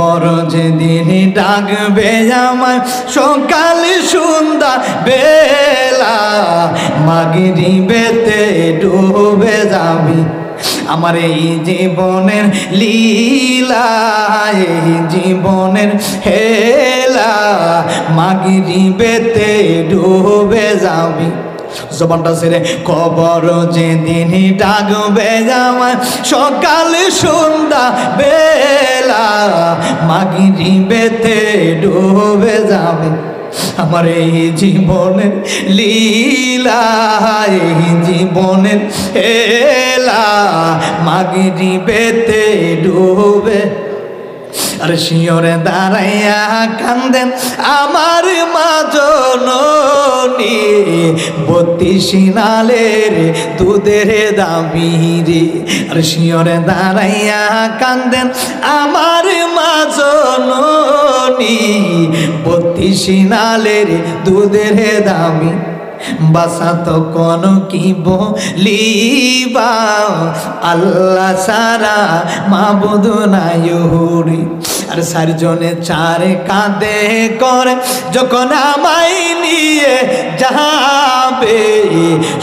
কবর যেদিন ডাকবে আমায় সকাল সন্ধ্যা বেলা মাগরিবেতে ডুবে যাবি আমার এই জীবনের লীলা এই জীবনের হেলা মাগরিবেতে ডুবে যাবি জবানটা ছেড়ে কবর যেদিন ডাকবে আমায় সকাল সন্ধ্যা বেলা মাগরিবেতে ডুবে যাবে আমার এই জীবনের লীলা এই জীবনের হেলা মাগরিবেতে ডুবে আর শিয়রে দাঁড়াইয়া কান্দেন আমার মা জননী 32 নালের দুধের দাবি রে আর শিয়রে দাঁড়াইয়া কান্দেন আমার মা জননী 32 নালের দুধের দাবি বাসা তো কোন কি বলিবা আল্লাহ সারা মাবুদ নাই হুরি আর চারজনে চারে কাঁদে করে যখন আমায় নিয়ে যাবে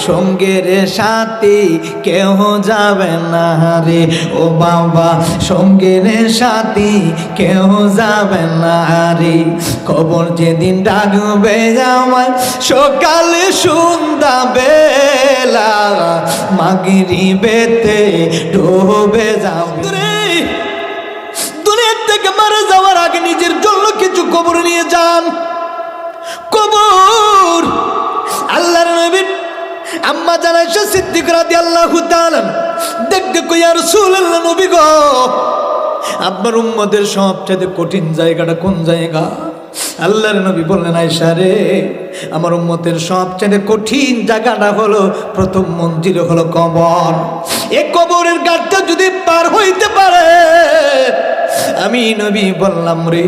সঙ্গের সাথী কেউ যাবে না রে ও বাবা সঙ্গের সাথী কেউ যাবে না রে কবর যেদিন ডাকবে আমায় সকালে সন্ধ্যা বেলা মাগরিবেতে ডুবে যাবে দুনিয়ার থেকে মারা যাওয়ার আগে নিজের জন্য কিছু কবর নিয়ে যান কবর আল্লাহর নবী আম্মা জানা আয়েশা সিদ্দিকা রাদিয়াল্লাহু তাআলা দেখতে কই ইয়া রাসূলুল্লাহ নবী গো আপনার উম্মতের সবচেয়ে কঠিন জায়গাটা কোন জায়গা আল্লাহর নবী বললেন আয়েশা রে আমার উম্মতের সবচেয়ে কঠিন জায়গাটা হলো প্রথম মঞ্জিল হলো কবর এই কবরের ঘাটটা যদি পার হইতে পারে আমি নবী বললাম রে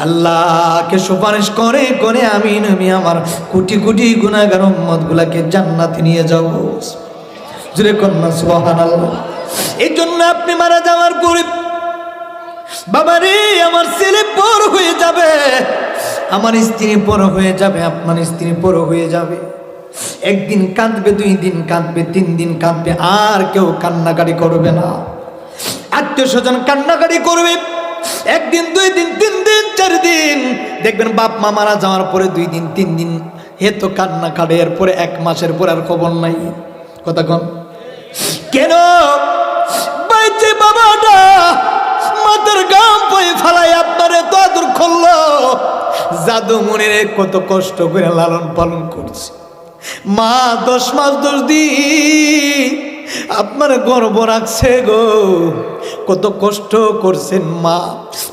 আল্লাহকে সুপারিশ করে করে আমি নবী আমার কোটি কোটি গুনাহগার উম্মতগুলোকে জান্নাতে নিয়ে যাব জোরে কন্যা সুবহানাল্লাহ এই জন্য আপনি মারা যাওয়ার পরে বাবা রে আমার ছেলে বড় হয়ে যাবে আমার স্ত্রী বড় হয়ে যাবে আপনার স্ত্রী বড় হয়ে যাবে একদিন কাঁদবে 2 দিন কাঁদবে 3 দিন কাঁদবে আর কেউ কান্নাকাটি করবে না আত্মীয় স্বজন কান্নাকাটি করবে একদিন 2 দিন 3 দিন 4 দিন দেখবেন বাপ মা মারা যাওয়ার পরে 2 দিন 3 দিন হেতো কান্না কাটে এরপরে 1 মাসের পর আর খবর নাই কথা কোন কেন বাইতে বাবাটা মাথার গাম পয়ে ফালাই আপনারে তো আদর করলো জাদু মনের কত কষ্ট করে লালন পালন করছে মা 10 মাস 10 দিন আপনার গর্ব রাখছে গো কত কষ্ট করছেন মা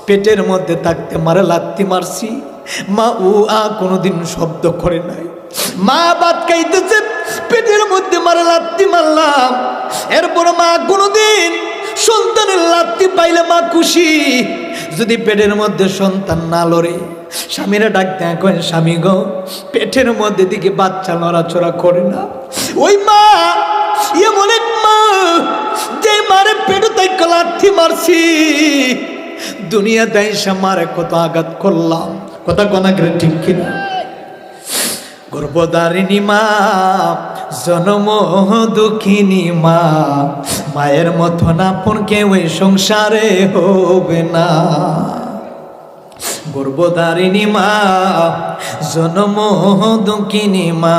পেটের মধ্যে থাকতে মারে লাত্তি মারছি মা উ আ কোনোদিন শব্দ করে নাই মা ভাত খাইতেছে পেটের মধ্যে মারে লাত্তি মারলাম এরপর মা কোনোদিন সন্তানের লাত্তি পাইলে মা খুশি যদি পেটের মধ্যে সন্তান না লড়ে স্বামীরা ডাক দেয় কয় স্বামী গো পেটের মধ্যে দিকে বাচ্চা নড়াচড়া করে না ওই মা এমন এক মা যে মারে পেটে তাই লাত্তি মারছি দুনিয়া দেয় মারে কত আঘাত করলাম কথা কোনা করে ঠিক কিনা গর্ভধারিণী মা জনম দুঃখিনী মা মায়ের মতন আপন কেউ এই সংসারে হবে না গর্ভধারিণী মা জনম দুঃখিনী মা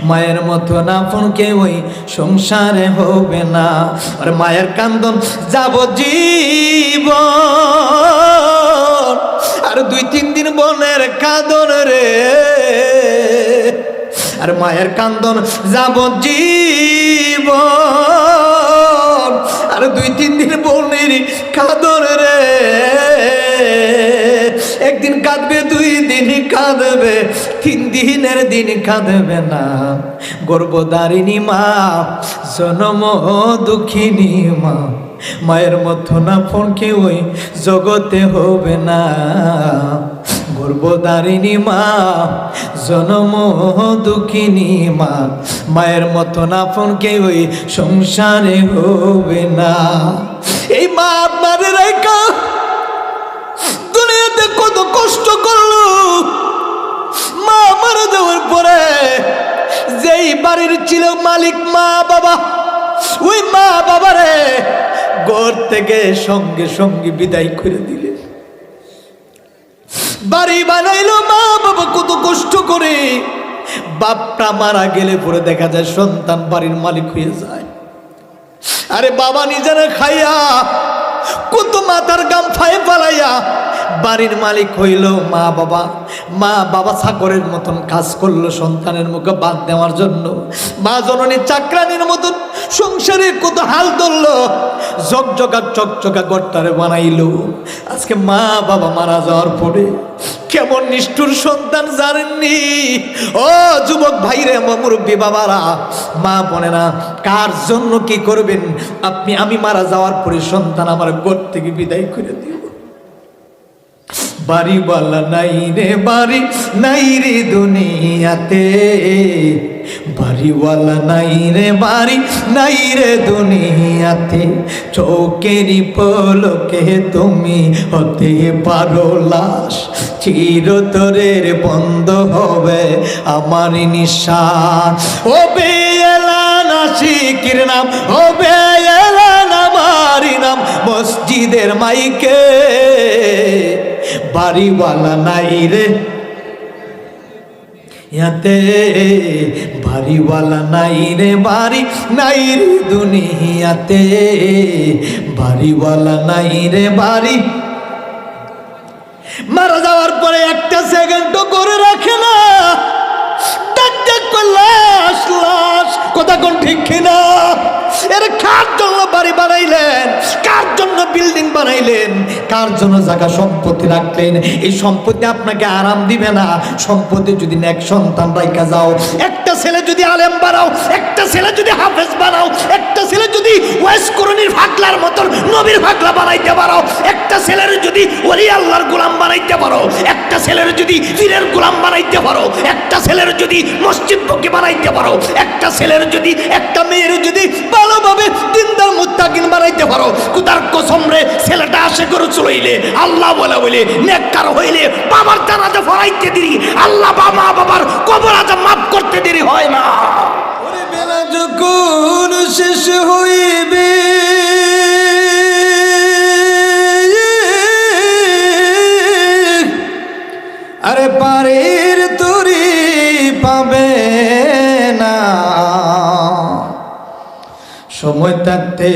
মায়ের মতন আপন কেউ এই সংসারে হবে না আর মায়ের কান্দন যাব জীবন আর 2-3 দিন বোনের কাঁদন রে আর মায়ের কান্দন যাব জীবন আর 2-3 দিন বোনের কাঁদন রে একদিন কাঁদবে 2 দিন কাঁদবে 3 দিনের দিন কাঁদবে না গর্ভধারিণী মা জনম দুঃখিনী মা মায়ের মতন আপন কেউ ওই জগতে হবে না গর্ভধারিণী মা জনম দুঃখিনী মা মায়ের মতন আপন কেউ ওই সংসারে হবে না এই মা আপনার রেখা বাড়ির ছিল মালিক মা বাবা। ওই মা বাবারে ঘর থেকে সঙ্গে সঙ্গে বিদায় করে দিলেন। বাড়ি বানাইলো মা বাবা কত কষ্ট করে। বাপটা মারা গেলে পরে দেখা যায় সন্তান বাড়ির মালিক হয়ে যায়। আরে বাবা নিজেরা খাইয়া কত মাথার গাম ফায়ে পালাইয়া বাড়ির মালিক হইল মা বাবা। মা বাবা চাকরের মতন কাজ করলো সন্তানের মুখে বাদ দেওয়ার জন্য। মা জননী চাকরানির মতন সংসারে কত হাল ধরলো, ঝকঝকা চকচকা গড়টারে বানাইলো। আজকে মা বাবা মারা যাওয়ার পরে কেমন নিষ্ঠুর সন্তান জানেননি? ও যুবক ভাইরে, মুরব্বী বাবারা, মা বোনেরা, কার জন্য কি করবেন আপনি? আমি মারা যাওয়ার পরে সন্তান আমার ঘর থেকে বিদায় করে দিব। বাড়িওয়ালা নাই রে, বাড়ি নাই রে দুনিয়াতে, বাড়িওয়ালা নাই রে, বাড়ি নাই রে দুনিয়াতে। চোখেরই পলকে তুমি হতে পারো লাশ, চিরতরের বন্ধ হবে আমার নিঃশ্বাস। ও বেলা নাসিকের নাম, ও বেলা নামারি নাম মসজিদের মাইকে। বাড়িওয়ালা নাই রে ইয়াতে, বাড়িওয়ালা নাই রে, বাড়ি নাই রে দুনিয়াতে, বাড়িওয়ালা নাই রে, বাড়ি। মারা যাওয়ার পরে একটা সেকেন্ড করে রাখে না, ডাক ডাক করে লাশ লাশ। কথা কোন ঠিক কিনা? এর কার জন্য বাড়ি বানাইলেন? কার জন্য বিল্ডিং বানাইলেন? কার জন্য জায়গা সম্পত্তি রাখলেন? এই সম্পত্তি আপনাকে আরাম দিবে না। সম্পত্তি যদি নেক সন্তান রাইখা যাও, একটা ছেলে যদি আলেম বানাও, একটা ছেলে যদি হাফেজ বানাও, একটা ছেলে যদি ওয়াইস করণীর ফাগলার মতন নবীর ফাগলা বানাইতে পারো, একটা ছেলের যদি ওলি আল্লাহর গোলাম বানাইতে পারো, একটা ছেলের যদি পীরের গোলাম বানাইতে পারো, একটা ছেলের যদি মসজিদ পক্ষে বানাইতে পারো, একটা ছেলের যদি, একটা মেয়ের যদি ভালোভাবে দিনদার মুত্তাকিন বানাইতে পারো, কুতার কসম রে, ছেলেটা আসে করে চলইলে আল্লাহ বলে বলে নেককার হইলে বাবার জানাজা পড়াইতে দেরি, আল্লাহ মা বাবার কবর আযাব মাফ করতে দেরি হয় না। ওরে বেলা যখন শেষ হইবে, আরে পারের তরি পাবে না, সময় থাকতে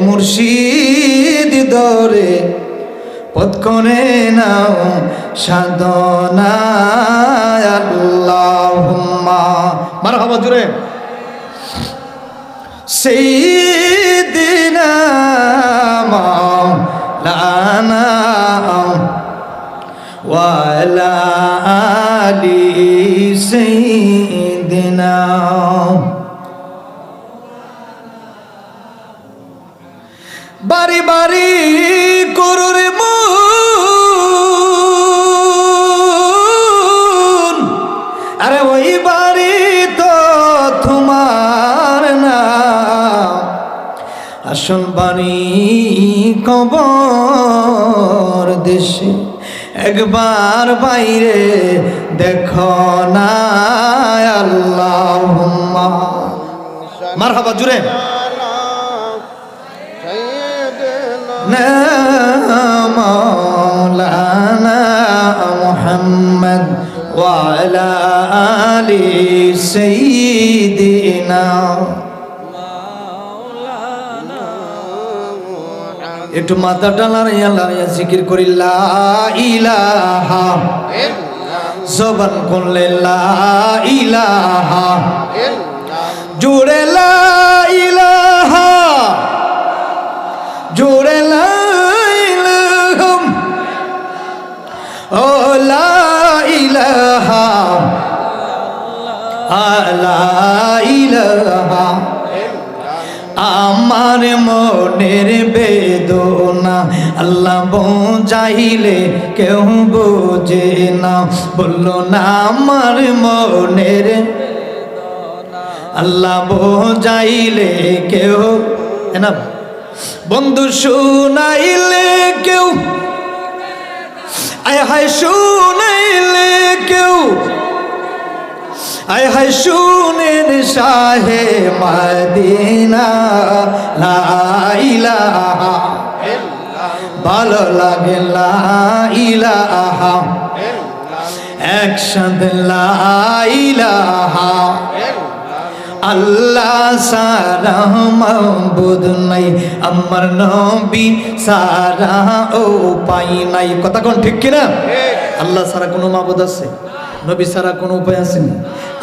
মুর্শিদ ধরে পথ করে নাও সাধনা। আল্লাহুম্মা মারহাবা জুড়ে। সাইয়্যিদিনা মাওলানা ওয়া আলা আলি সাইয়্যিদিনা। বাড়ি বাড়ি করুরে মন, আরে ওই বাড়ি তো তোমার না। আসল বাড়ি কবর দেশে, একবার বাইরে দেখো না। আল্লাহুম্মা মারহাবা জুড়ে। মাওলানা মুহাম্মদ ওয়া আলা আলি সাইয়্যিদিনা। একটু মাথাটা লাড়িয়া লাড়িয়া জিকির করি লা ইলাহা, জবান করলে লা ইলাহা, জোরে লা ইলাহা, জোরে লা ইলাহা, ও লা ইলাহা, লা ইলাহা। আমার মনের বেদনা আল্লাহ বোঝাইলে কেউ বোঝে না। বললো না আমার মনের আল্লাহ বোঝাইলে কেউ না, বন্ধু শুনাইলে কেউ, আয় হায় শুনাইলে কেউ, আয় হায় শুনেন শাহে মদিনা লা ইলাহা ভালো লাগে লা ইলাহা একসাথে লা ইলাহা আল্লাহ সারা মাবুদ নাই আমার নবী সারা ও পাই নাই কথা কোন ঠিক কিনা আল্লাহ সারা কোনো মাবুদ আছে নবী সারা কোনো উপায় আছে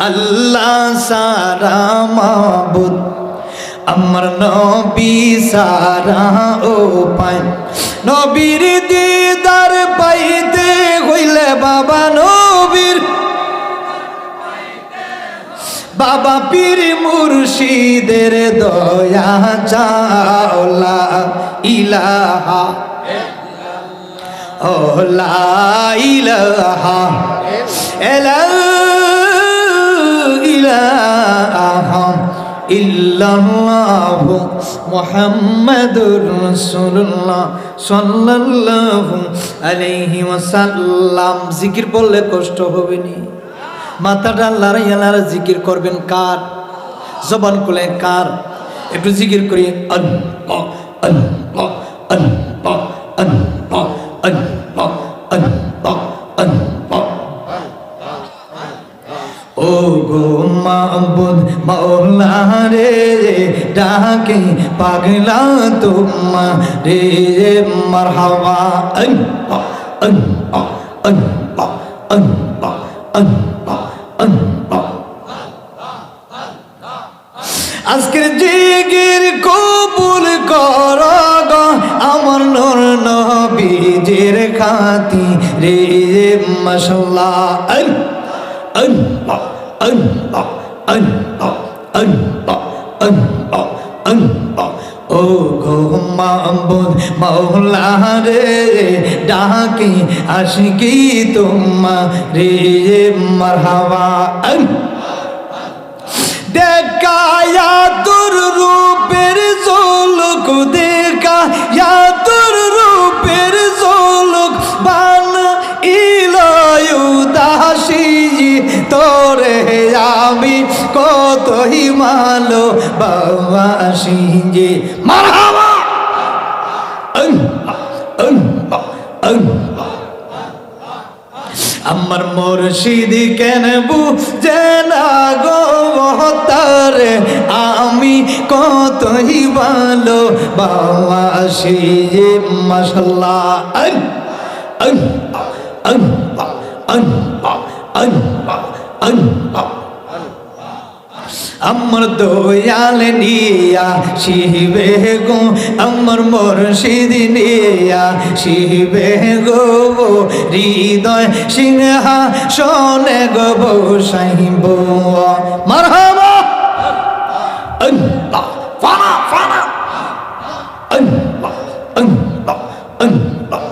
আল্লাহ সারা মাবুদ আমার নবী সারা ও পাই নবীর দিদার পাইতে হইলে বাবা নবীর বাবা পীর মুর্শিদের দয়া চাও লা ইলাহা ও লা ইলাহা ইলাহা ইল্লাল্লাহু মুহাম্মাদুর রাসূলুল্লাহ সাল্লাল্লাহু আলাইহি ওয়াসাল্লাম জিকির বললে কষ্ট হবে না মাথাটা লড়াইয়ালার জিকির করবেন কার জবান খুলে কার একটু জিকির করি আল্লাহ আল্লাহ আল্লাহ আল্লাহ আল্লাহ আল্লাহ আল্লাহ ও গো মাবুদ মাওলা রে ডাকে পাগলা তোমারে মারহাবা আল্লাহ আল্লাহ আল্লাহ আল্লাহ আল্লাহ আল্লাহ আজকের জিকির কবুল কর গো আমার নূর নবীজির খাতিরে মাশাআল্লাহ আল্লাহ আল্লাহ আল্লাহ আল্লাহ আল্লাহ আল্লাহ ও গো মাবুদ মাওলা রে ডাকি আশিকি তোমারে মারহাবা দেখায়া তোর রূপের ঝলক দেখায়া তোর রূপের ঝলক বান ইলায়ুদাসী তোরে আমি কতই মালো বাবাসী যে মারহাবা আল্লাহ আল্লাহ আল্লাহ আমার মুর্শিদ কেন বুঝে না গো তারে আমি কতই ভালো বাবাসী যে মাশাআল্লাহ আল্লাহ আল্লাহ আল্লাহ আল্লাহ আল্লাহ আমার দয়াল নিয়া শিবে গো আমার মুর্শিদ নিয়া শিবে গো হৃদয় সিংহাসনে গো বসাইব মারহাবা আল্লাহ ফানা ফানা আল্লাহ আল্লাহ আল্লাহ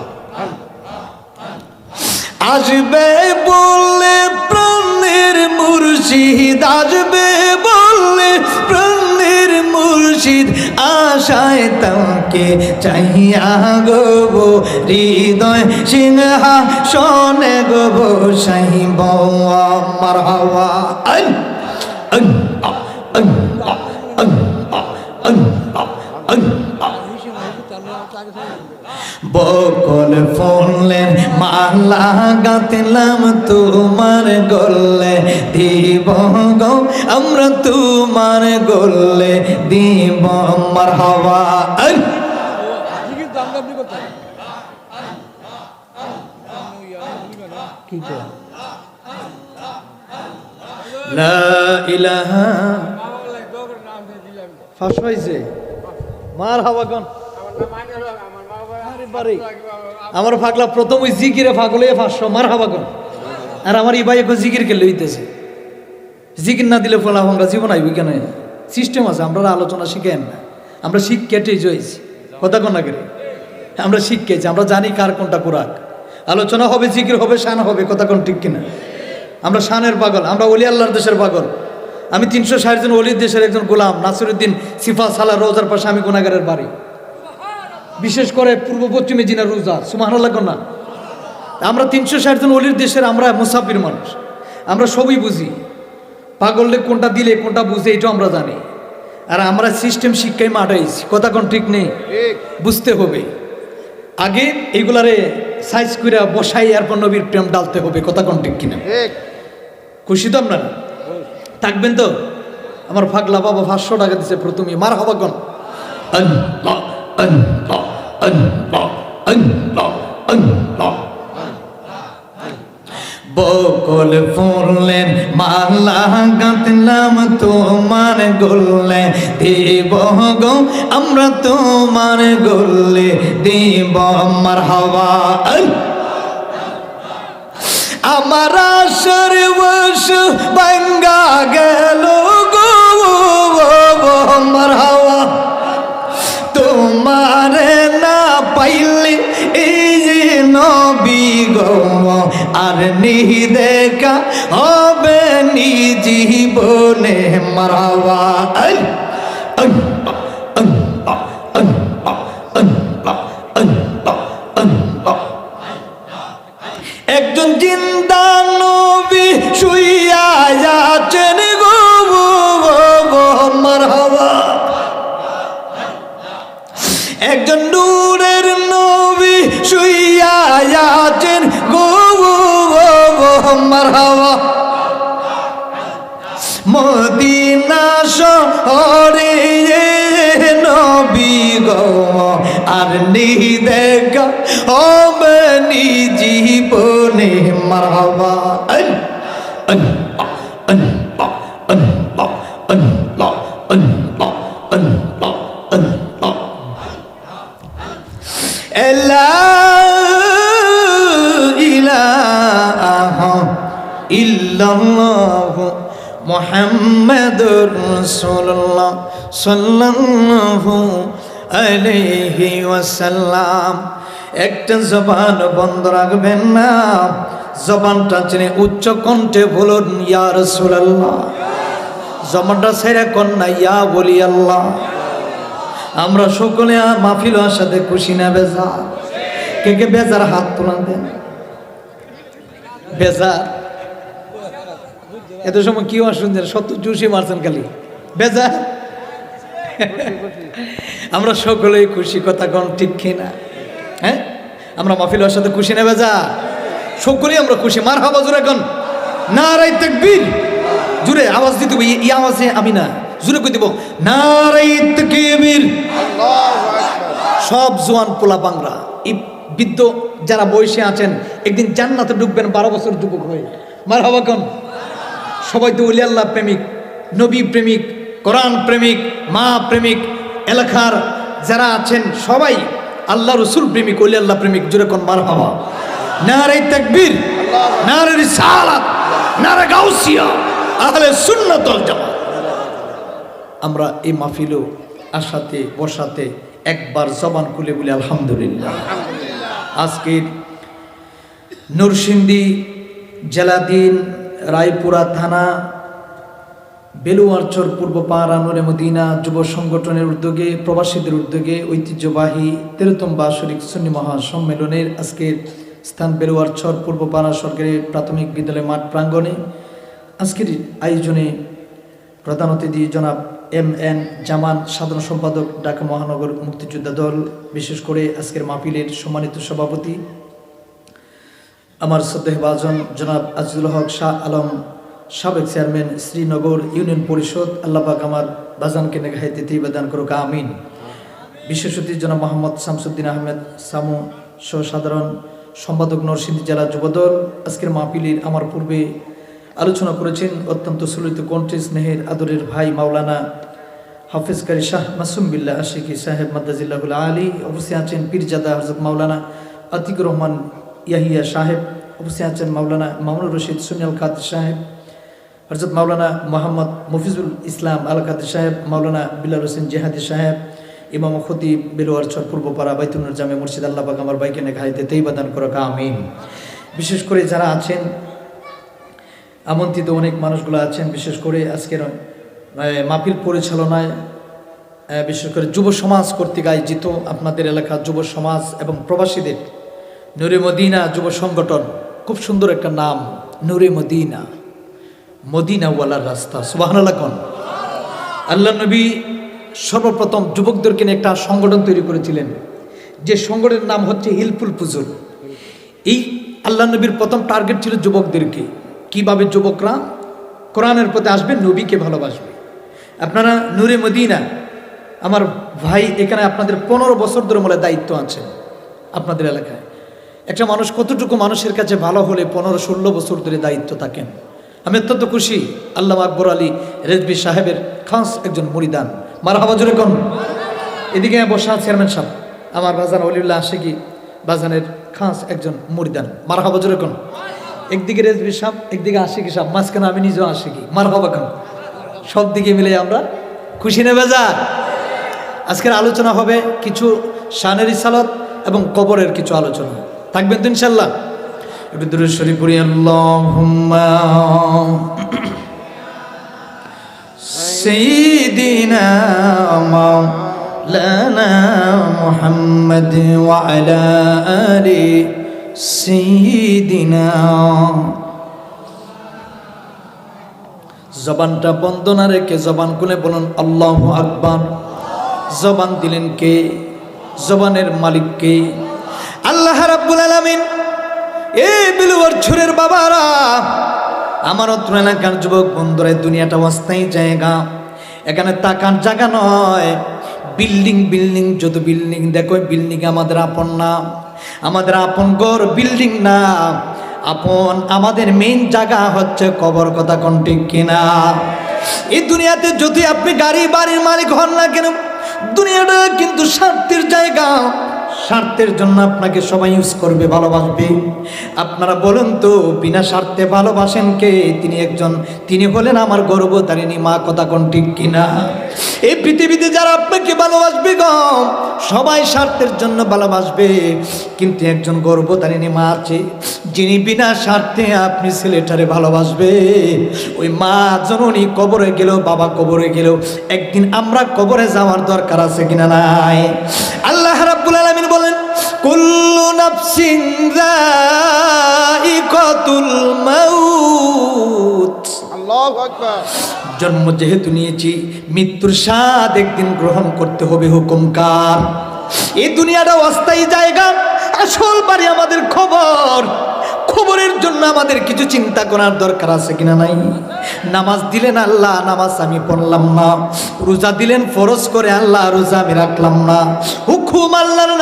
আসবে বললে প্রাণের মুর্শিদ আসবে বললে প্রাণের মুর্শিদ আশায় তাকে চাহিয়া গো হৃদয় সিংহাসনে গো বসাইব মারহাবা আল্লাহ আল্লাহ আল্লাহ আল্লাহ আল্লাহ বকল ফুলের মালা গাঁথলাম তোমার গলে দিব গো আমরা তোমার গলে দিব মারহাবা লা ইলাহা ফাঁস হয়েছে মারহাবা গন আমার ফাগলা প্রথম ওই জিকিরে ফাগলে 500 মারহাবা গন আর আমার ইবাই এখন জিকির কে লইতেছে জিকির না দিলে ফলা আমরা জীবন আইবি কেন সিস্টেম আছে আমরা আলোচনা শিখেন না আমরা শিখকেটে জয়েছি কথা কোন আগে আমরা শিখকেছি আমরা জানি কার কোনটা কোরআন আলোচনা হবে জিকির হবে শান হবে কথা কোন ঠিক কিনা আমরা শানের পাগল আমরা ওলি আল্লাহর দেশের পাগল আমি 360 জন ওলির দেশের একজন গোলাম নাসিরউদ্দিন সিফা সালা রোজার পাশে আমি গুনাহগারের বাড়ি বিশেষ করে পূর্ব পশ্চিমে জিনা রোজা সুবহানাল্লাহ না আমরা 360 জন ওলির দেশের আমরা মুসাফির মানুষ আমরা সবই বুঝি পাগললে কোনটা দিলে কোনটা বুঝে এটাও আমরা জানি। আর আমরা সিস্টেম শিক্ষায় মাঠাইছি, কথা কোন ঠিক নেই, বুঝতে হবে। আগে এগুলারে সাইজ করে বসাই এরপর নবীর প্রেম ডালতে হবে, কথা কোন ঠিক কিনা? খুশি তো আপনারা? থাকবেন তো? আমার ফাগলা বাবা 500 টাকা দিচ্ছে প্রথমে, মার হবা কোন? আল্লাহ আল্লাহ আল্লাহ আল্লাহ আল্লাহ। বকুল ফুলের মালা গাঁথলাম তোমার গলে, দেব গো আমরা তোমার গলে, দেব মারহাবা। আমার আশার বশ ভাঙ্গা গেল গো মারহাবা, তোমারে না পাইলে এই যে নবী গো আর নি দেখা হবে নি জীবনে মারহাবা। একজন জিন্দা নবী শুইয়া আছেন গো মারহাবা, একজন নূরের নবী শুইয়া আছেন গো মারহাবা। মদিনা শহরে নবী গো আর নি দেখা হবে নি জীবনে মারহাবা। আল্লাহ আল্লাহ আল্লাহ আল্লাহ আল্লাহ আল্লাহ আল্লাহ। লা ইলাহা ইল্লাল্লাহ মুহাম্মাদুর রাসূলুল্লাহ সাল্লাল্লাহু আলাইহি ওয়াসাল্লাম। একটা জবান বন্ধ রাখবেন না, জবানটা চেনে উচ্চ কণ্ঠে বলুন ইয়া রাসূলুল্লাহ। জবানটা ছেড়ে কোন না ইয়া বলি আল্লাহ। আমরা সকলে মাহফিল আসাতে খুশি না বেজার? কে কে বেজার হাত তুলান দেন। বেজার এত সময় কি শুনছেন? 70 জুসি মারছেন খালি বেজার। আমরা সকলেই খুশি, কথা কোন ঠিক কিনা? হ্যাঁ, আমরা মাহফিল আসাতে খুশি না বেজার? সকলেই আমরা খুশি। মারহাবা জোরে কোন নারে তাকবীর, জোরে আওয়াজ দিতে হবে। এই আওয়াজে আমি না, জোরে কই দিব নারে তাকবীর। আল্লাহু আকবার। সব জোয়ান পোলা বাংলা এই বৃদ্ধ যারা বয়সে আছেন একদিন জান্নাতে ঢুকবেন 12 বছর যুবক হয়ে। মারহাবা কোন? সবাই তো ওলি আল্লাহ প্রেমিক, নবী প্রেমিক, কোরআন প্রেমিক, মা প্রেমিক, এলাকার যারা আছেন সবাই আল্লাহ রসুল প্রেমিক, ওলি আল্লাহ প্রেমিক। জোরে কোন মারহাবা। নারে তাকবীর, নারে রিসালাত, নারে গাউসিয়া, আহলে সুন্নাত ওয়াল জামাত। আমরা এই মাহফিলও আসাতে বসাতে একবার জবান খুলে বলি আলহামদুলিল্লাহ। আজকের নরসিংদী জেলাধীন রায়পুরা থানা বেলুয়ারচর পূর্ব পাড়া নূরে মদিনা যুব সংগঠনের উদ্যোগে, প্রবাসীদের উদ্যোগে ঐতিহ্যবাহী 13তম বার্ষিক সুন্নি মহাসম্মেলনের আজকের স্থান বেলুয়ারচর পূর্ব পাড়া সরকারি প্রাথমিক বিদ্যালয় মাঠ প্রাঙ্গণে। আজকের আয়োজনে প্রধান অতিথি জনাব MN জামান, সাধারণ সম্পাদক ঢাকা মহানগর মুক্তিযোদ্ধা দল। বিশেষ করে আজকের মাহফিলের সম্মানিত সভাপতি আমার শ্রদ্ধেয়ভাজন জনাব আজিজুল হক শাহ আলম, সাবেক চেয়ারম্যান শ্রীনগর ইউনিয়ন পরিষদ। আল্লাহ পাক আমার বাজানকে নেগাহিতে তিবাদান করুক আমিন। বিশেষ অতিথি জনাব মোহাম্মদ শামসুদ্দিন আহমেদ সামু সহ সাধারণ সম্পাদক নরসিংদী জেলা যুবদল। আজকের মাহফিলের আমার পূর্বে আলোচনা করেছেন অত্যন্ত সুললিত কণ্ঠে স্নেহের আদরের ভাই মাওলানা হাফিজ কারি শাহ মাসুম বিল্লাহ আশিকি সাহেব মাদ্দাজিল্লাহুল আলী। অবশ্যই আছেন পীরজাদা হযরত মাওলানা আতিকুর রহমান ইয়াহিয়া সাহেব। অবশ্যই আছেন মাওলানা মামুনুর রশিদ সুনিয়াল কাদের সাহেব, হযরত মাওলানা মোহাম্মদ মফিজুল ইসলাম আল কাদের সাহেব, মাওলানা বিলাল হোসেন জেহাদি সাহেব, ইমাম খতিব বেলুয়ারচর পূর্বপাড়া বাইতুন্নুর জামে মসজিদ। আল্লাহ পাক আমার ভাইকে নেখাইতে তৈবাদান করুক আমিন। বিশেষ করে যারা আছেন আমন্ত্রিত অনেক মানুষগুলো আছেন, বিশেষ করে আজকের মাহফিল পরিচালনায় বিশেষ করে যুব সমাজ কর্তৃক আয়োজিত আপনাদের এলাকার যুব সমাজ এবং প্রবাসীদের নূরে মদিনা যুব সংগঠন। খুব সুন্দর একটা নাম, নূরে মদিনা। মদিনাওয়ালার রাস্তা। সুবহানাল্লাহ কোন। আল্লাহ নবী সর্বপ্রথম যুবকদেরকে নিয়ে একটা সংগঠন তৈরি করেছিলেন, যে সংগঠনের নাম হচ্ছে হিলফুল ফুজুল। এই আল্লাহ নবীর প্রথম টার্গেট ছিল যুবকদেরকে, কিভাবে যুবকরা কোরআনের প্রতি আসবে, নবীকে ভালোবাসবে। আপনারা নূরে মদিনা, আমার ভাই, এখানে আপনাদের 15 বছর ধরে মূলে দায়িত্ব আছে আপনাদের এলাকায়। একটা মানুষ কতটুকু মানুষের কাছে ভালো হলে 15-16 বছর ধরে দায়িত্ব থাকেন। আমি অত্যন্ত খুশি, আল্লামা আকবর আলী রেজভী সাহেবের খাস একজন মুরিদান। মারহাবা জোরে কোন। এদিকে বসা চেয়ারম্যান সাহেব, আমার বাজান অলিউল্লাহ আশিকি বাজানের খাস একজন মুরিদান। মারহাবা জোরে কোন। একদিকে রেজভী সাহেব, একদিকে আশিকি সাহেব, মাঝখানে আমি নিজেও আশিকি। মারহাবা কোন। সব দিকে মিলে আমরা খুশি নেবে যা। আজকের আলোচনা হবে কিছু শানের রিসালাত এবং কবরের কিছু আলোচনা থাকবেন তো ইনশাল্লাহ। একটু দুরূদ শরীফ পড়ি। আল্লাহুম্মা সাইয়্যিদিনা মাওলানা মুহাম্মদ ওয়া আলা আলি সাইয়্যিদিনা। জবানটা বন্ধ না রেখে জবান খুলে বলুন আল্লাহু আকবার। জবান দিলেন কে? জবানের মালিক কে? আল্লাহ রাব্বুল আলামিন। এই বিলুয়ার ছুরের বাবারা, আমার অত্র এলাকার যুবক বন্ধুরা, দুনিয়াটা অস্থায়ী জায়গা, এখানে তাকার জায়গা নয়। বিল্ডিং বিল্ডিং, যত বিল্ডিং দেখো, বিল্ডিং আমাদের আপন না, আমাদের আপন ঘর বিল্ডিং না, আপন আমাদের মেইন জায়গা হচ্ছে কবর। কথা কোন ঠিক কিনা? এই দুনিয়াতে যদি আপনি গাড়ি বাড়ির মালিক হন না কেন, দুনিয়াটা কিন্তু স্বার্থের জায়গা। স্বার্থের জন্য আপনাকে সবাই ইউজ করবে, ভালোবাসবে। আপনারা বলুন তো, বিনা স্বার্থে ভালোবাসেন কে? তিনি হলেন আমার গর্ভধারিণী মা। কথা কোন ঠিক কিনা? এই পৃথিবীতে যারা আপনাকে ভালোবাসবে গো, সবাই স্বার্থের জন্য ভালোবাসবে, কিন্তু একজন গর্ভধারিণী মা আছে, যিনি বিনা স্বার্থে আপনি ছেলেটারে ভালোবাসবে। ওই মা জননী কবরে গেল, বাবা কবরে গেল, একদিন আমরা কবরে যাওয়ার দরকার আছে কিনা নাই? আল্লাহ রাব্বুল আলামিন বলেন, কুল্লু নাফসিন যায়িকাতুল মাউত। আল্লাহু আকবার। জন্ম যেহেতু নিয়েছি, মৃত্যুর স্বাদ একদিন গ্রহণ করতে হবে। হুকুম কার? এই দুনিয়াটা অস্থায়ী জায়গা, আসল বাড়ি আমাদের খবর। খবরের জন্য আমাদের কিছু চিন্তা করার দরকার আছে কিনা নাই? নামাজ দিলেন আল্লাহ, নামাজ আমি পড়লাম না। রোজা দিলেন ফরজ করে আল্লাহ, রোজা আমি রাখলাম না। হুকুম আল্লাহর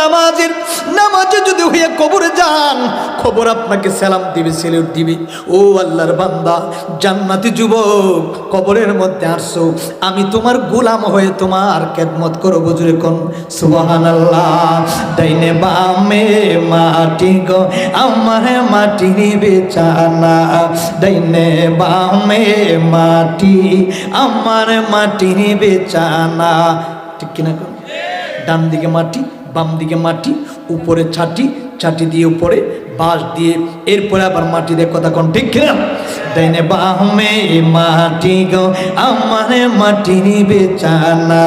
নামাজে যদি হয়ে কবরে যান, খবর আপনাকে সালাম দিবে, সেলুট দিবে। ও আল্লাহর বান্দা, জান্নাতি যুবক, কবরের মধ্যে আসছো, আমি তোমার গোলাম হয়ে তোমার খেদমত করব। জোরে কোন সুবহানাল্লাহ। ডাইনে বামে মাটি গো, আমার মাটি বেচানা। ডাইনে বামে মাটি, আমার মাটি বেচানা। ঠিক কিনা? ডান দিকে মাটি, বাম দিকে মাটি, উপরে ছাটি, ছাটি দিয়ে উপরে বাঁশ দিয়ে, এরপরে আবার মাটি দিয়ে। কথা কোন ঠিক কিনা? ডাইনে বামে মাটি গো, আমার মাটি বেচানা।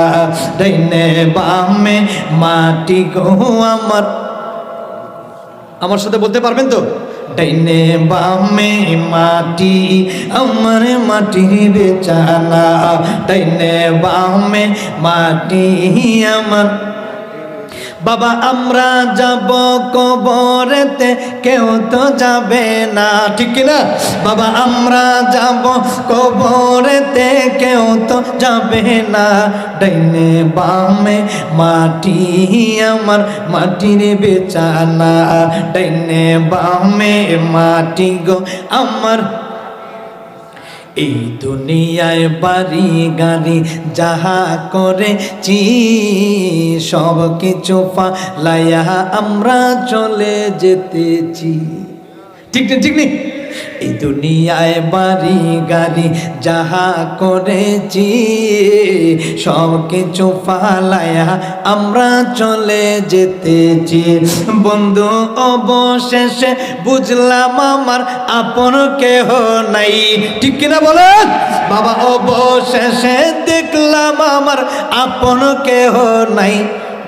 ডাইনে বামে মাটি গো, আমার সাথে বলতে পারবেন তো? ডাইনে বামে মাটি, আমার মাটি বেচানা। ডাইনে বামে মাটি, আমার। বাবা আমরা যাব কবরেতে, কেউ তো যাবে না। ঠিক কিনা? বাবা আমরা যাব কবরেতে, কেউ তো যাবে না। ডাইনে বামে মাটি, আমার মাটির বেচানা। ডাইনে বামে মাটি গো, আমার। এই দুনিয়ায় বাড়ি গাড়ি যাহা করেছি, সব কিছু ফালাইয়া আমরা চলে যেতেছি। ঠিক নেই? ঠিক নেই? এই দুনিয়ায় বাড়ি গাড়ি যাহা করেছি, সব কিছু ফালাইয়া আমরা চলে যেতেছি। বন্ধু অবশেষে বুঝলাম আমার আপন কেহ নাই। ঠিক কিনা বলেন? বাবা অবশেষে দেখলাম আমার আপন কেহ নাই।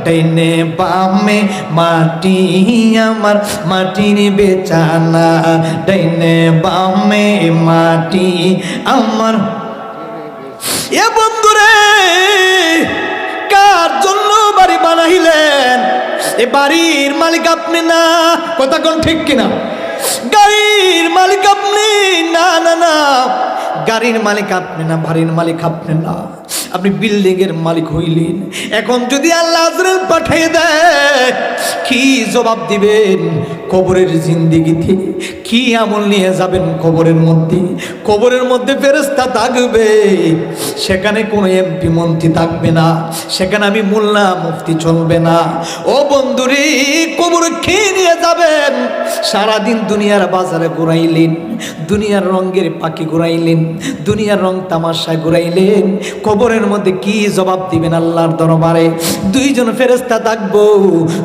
ডাইনে বামে মাটি আমার মাটির বেচানা, ডাইনে বামে মাটি আমার। এ বন্ধুরে, কার জন্য বাড়ি বানাইলেন? এ বাড়ির মালিক আপনি না, কথা কোন ঠিক কিনা? গাড়ির মালিক আপনি না, না না, গাড়ির মালিক আপনি না, বাড়ির মালিক আপনি না, আপনি বিল্ডিং এর মালিক হইলেন। এখন যদি আল্লাহ আজরাইল পাঠিয়ে দেয়, কি জবাব দিবেন? কবরের জিন্দেগিতে কি আমল নিয়ে যাবেন কবরের মধ্যে? কবরের মধ্যে ফেরেশতা থাকবে, সেখানে কোনো এমপি মন্ত্রী থাকবে না, সেখানে আমি মোল্লা মুফতি চলবে না। ও বন্ধুরে, কবরে খেয়ে নিয়ে যাবেন। সারাদিন দুনিয়ার বাজারে ঘুরাইলেন, দুনিয়ার রঙের পাখি ঘুরাইলেন, দুনিয়ার রং তামাশায় ঘুরাইলেন, কবরের মধ্যে কি জবাব দিবেন আল্লাহর দরবারে? দুইজন ফেরেশতা থাকবো,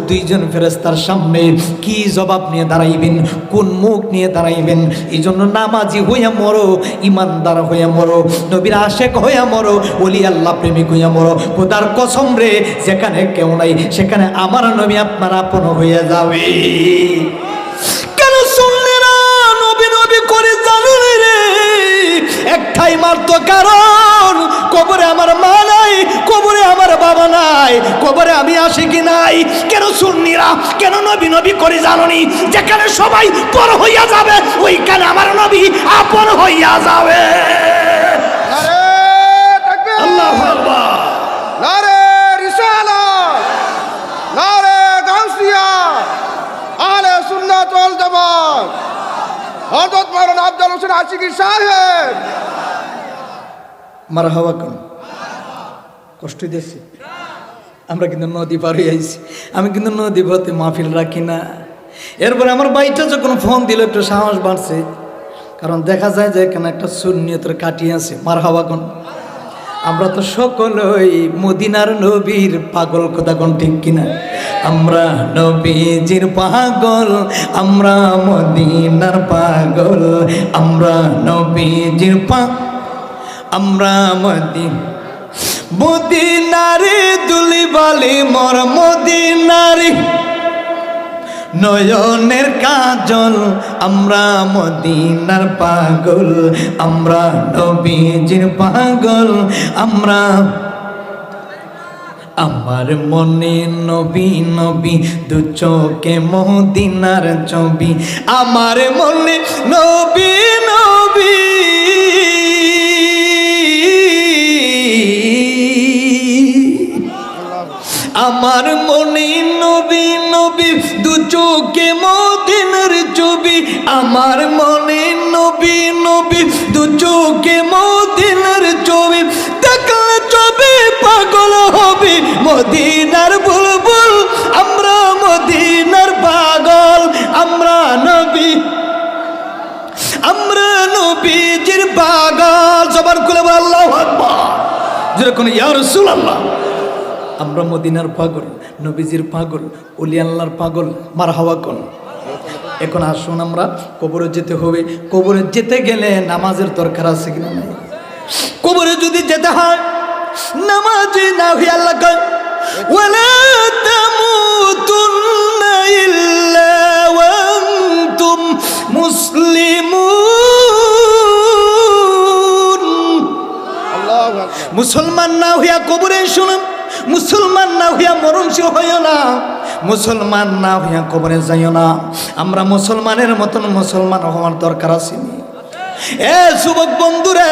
দুইজন ফেরেশতার সামনে কি জবাব নিয়ে দাঁড়াইবেন, কোন মুখ নিয়ে দাঁড়াইবেন? এই জন্য নামাজি হইয়া মরো, ইমানদার হইয়া মরো, নবীর আশেক হইয়া মরো, ওলি আল্লাহ প্রেমিক হইয়া মরো। খোদার কসম রে, যেখানে কেউ নাই সেখানে আমার নবী আপনার আপন হইয়া যাবে। কেন শুনলে না নবী নবী করে জানুন রে? একটাই মাত্র কারণ, কবরে আমার মা নাই, কবরে আমার বাবা নাই, কবরে আমি আশিকি নাই। কেন সুন্নিরা কেন নবী নবী করে জানুনি? যেখানে সবাই পর হইয়া যাবে, ওইখানে আমার নবী আপন হইয়া যাবে। আল্লাহু আকবার, নারে রিসালাত, নারে গাউসিয়া, আহলে সুন্নাত ওয়াল জামাত, হযরত মাওলানা আফজাল হোসেন আশিকি সাহেব। মারহাবা কোন কষ্ট দিয়েছি আমরা, কিন্তু নদী পার হয়ে আইছি। আমি কিন্তু নদী পথে মাহফিল রাখি না। এরপরে আমার বাইটা যখন ফোন দিল, একটু সাহস বাড়ছে, কারণ দেখা যায় যে এখানে একটা সুন্নিয়তের কাটি আছে। মারহাবা কোন। আমরা তো সকলেই মদিনার নবীর পাগল, কথা কোন ঠিক কিনা? আমরা নবীজির পাগল, আমরা মদিনার পাগল, আমরা নবীজির আমরা মদিনারে দুলি বালি মোর মদিনারে নয়নের কাজল, আমরা মদিনার পাগল, আমরা নবীজির পাগল, আমরা। আমার মনে নবী নবী, দু চোখে মদিনার ছবি, আমার মনে নবী নবী, আমার মনে নবী নবী, দু চোখে মদিনার ছবি, আমার মনে নবী নবী, দু চোখে মদিনার ছবি, দেখলে ছবি পাগল হবি, মদিনার বুলবুল, আমরা মদিনার পাগল, আমরা নবী, আমরা নবীজির পাগল। জবান খুলে বল আল্লাহু আকবার, যেরকম ইয়া রাসূলুল্লাহ। আমরা মদিনার পাগল, নবীজির পাগল, ওলি আল্লাহর পাগল। মারহাবা কোন। এখন আসুন, আমরা কবরে যেতে হবে। কবরে যেতে গেলে নামাজের দরকার আছে কিনা নাই? কবরে যদি যেতে হয়, নামাজি না হয়ে আল্লাহ কয়, ওয়ালা তামুতুন্না ইল্লা ওয়া আনতুম মুসলিমুন। আল্লাহু আকবার। মুসলমান না হইয়া কবরে শুনুন, মুসলমান না হইয়া মরণশীল হইও না, মুসলমান না হইয়া কবরে যাইও না। আমরা মুসলমানের মতন মুসলমান হওয়ার দরকার আছে। এ যুবক বন্ধুরে,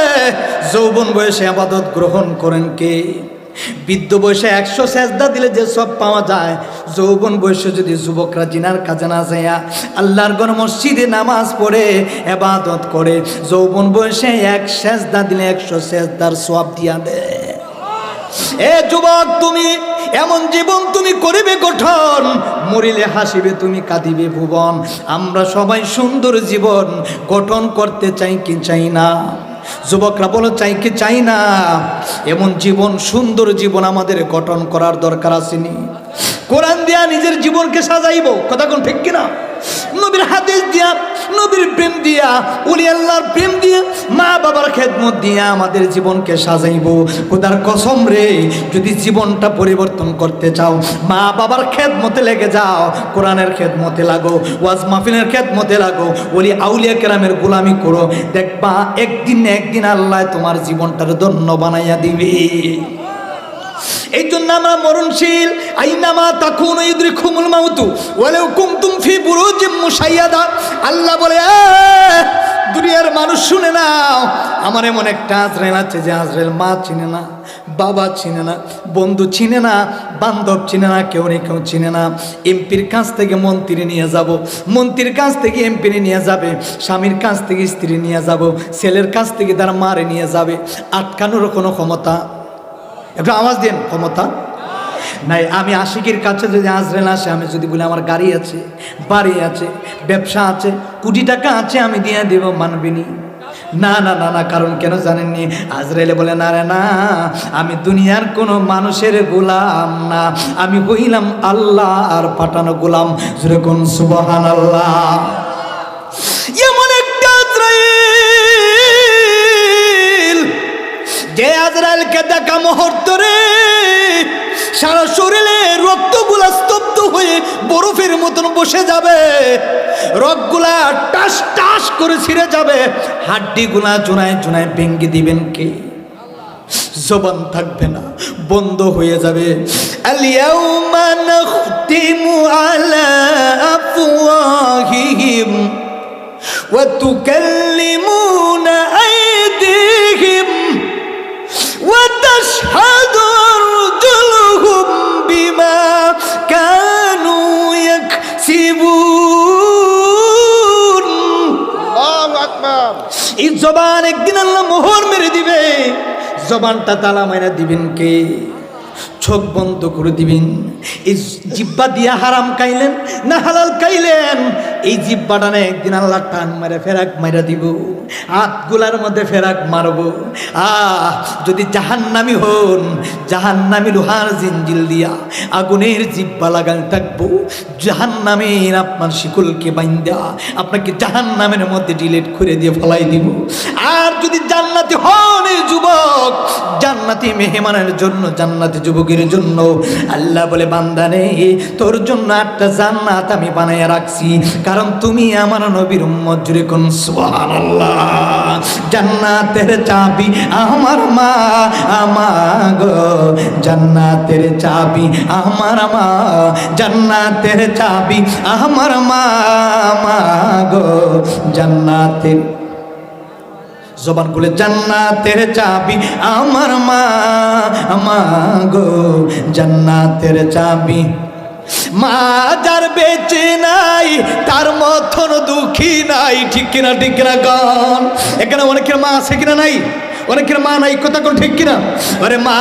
যৌবন বয়সে আবাদত গ্রহণ করেন কে? বৃদ্ধ বয়সে 100 সেজদা দিলে যে সব পাওয়া যায়, যৌবন বয়সে যদি যুবকরা জিনার কাজে না যায়, আল্লাহর ঘর মসজিদে নামাজ পড়ে ইবাদত করে, যৌবন বয়সে 1 সেজদা দিলে 100 সেজদার সওয়াব দিয়া দেয়। এ যুবক, তুমি এমন জীবন তুমি করিবে গঠন, মরিলে হাসিবে তুমি, কাঁদিবে ভুবন। আমরা সবাই সুন্দর জীবন গঠন করতে চাই কি চাই না? যুবকরা বলো, চাই কি চাই না? এমন জীবন, সুন্দর জীবন আমাদের গঠন করার দরকার আসেনি? কোরআন দিয়া নিজের জীবনকে সাজাইব, কথা কোন ঠিক কিনা? নবীর হাদিস দিয়া নবীর প্রেম দিয়া, উলি আল্লাহর প্রেম দিয়া, মা বাবার খেদমত দিয়া আমাদের জীবনকে সাজাইব। খোদার কসম রে, যদি জীবনটা পরিবর্তন করতে চাও, মা বাবার খেদমতে লেগে যাও, কোরআনের খেদমতে লাগো, ওয়াজ মাহফিলের খেদমতে লাগো, ওলি আউলিয়া কেরামের গোলামি করো, দেখবা একদিন না একদিন আল্লাহ তোমার জীবনটার ধন্য বানাইয়া দিবে। এই জন্য আমরা মরণশীল, আইনামা তাকুনু ইউদরিকুমুল মাউতু ওয়ালাউ কুনতুম ফি বুরুজিম মুশাইয়াদা। আল্লাহ বলে, দুনিয়ার মানুষ শুনে নাও, আমার এমন একটা আজরাইল আছে যে আজরাইল মা চিনে না, বাবা চিনে না, বন্ধু চিনে না, বান্ধব চিনে না, কেউ চিনে না। এমপির কাছ থেকে মন্ত্রী নিয়ে যাব, মন্ত্রীর কাছ থেকে এমপি নিয়ে যাবে, স্বামীর কাছ থেকে স্ত্রী নিয়ে যাব, ছেলের কাছ থেকে তার মারে নিয়ে যাবে। আটকানোর কোনো ক্ষমতা, একটু আওয়াজ দেন, ক্ষমতা নাই। আমি আশিকের কাছে যদি আজরাইল আসে, আমি যদি বলি আমার গাড়ি আছে, বাড়ি আছে, ব্যবসা আছে, কোটি টাকা আছে, আমি দিয়ে দেব, মানবিনি? না না না না। কারণ কেন জানেননি? আজরাইলে বলে, না রে না, আমি দুনিয়ার কোনো মানুষের গোলাম না, আমি হইলাম আল্লাহ আর পাঠানো গোলাম। জোরে কোন সুবহানাল্লাহ। এমন একটা আজরাইল, যে আজরাইলকে দেখা মুহূর্তে সারা শরীরে রক্তগুলা স্তব্ধ হয়ে বরফের মতন বসে যাবে, রক্তগুলা টাস টাস করে ছিঁড়ে যাবে, হাড্ডিগুলা জোনায় জোনায় ভেঙে দিবেন কে? জবান থাকবে না, বন্ধ হয়ে যাবে। আল-ইয়াউমা নাখতিমু আলা আফওয়াহিহিম ওয়া তুকাল্লিমুনা আইদিহিম ওয়া তাশহাদু আরজুলুহুম বিমা কানু ইয়াকসিবুন। আল্লাহু আকবার। এই জবান একদিন আল্লাহ মোহর মেরে দিবে। জবানটা তালা মাইরা দিবেন কে? চোখ বন্ধ করে দিবেন। এই জিব্বা দিয়া হারাম খাইলেন না হালাল খাইলেন, এই জিব্বাটা না একদিন আল্লাহ টান মারে ফেরাক মাইরা দিব, হাতগুলার মধ্যে ফেরাক মারবো। যদি জাহান্নামী হন, জাহান্নামী লোহার জিঞ্জিল দিয়া আগুনের জিব্বা লাগান থাকবো, জাহান্নামের আপনার শিকলকে বাইন্দা আপনাকে জাহান্নামের মধ্যে ডিলিট করে দিয়ে ফলাই দিব। আর যদি জান্নাতি হন এই যুবক, জান্নাতি মেহমানের জন্য, জান্নাতি যুবকের জন্য আল্লাহ বলে, বান্দা রে, তোর জন্য একটা জান্নাত আমি বানাইয়া রাখছি, কারণ তুমি আমার নবীর উম্মত। জুড়ে কোন সুবহানাল্লাহ। জান্নাতের চাবি আমার মা, আমাগো জান্নাতের চাবি আমার মা, জান্নাতের চাবি আমার মা, আমাগো জান্নাতের, জবান খুলে, জান্নাতের চাবি আমার মা, আমাগো জান্নাতের চাবি। মা যার বেঁচে নাই তার মতন দুঃখী নাই। ঠিক কিনা? ঠিক কিনা গান? এখানে অনেকের মা আছে কিনা? নাই। অনেকের মা নাই, কথা কোন ঠিক কিনা? আরে মা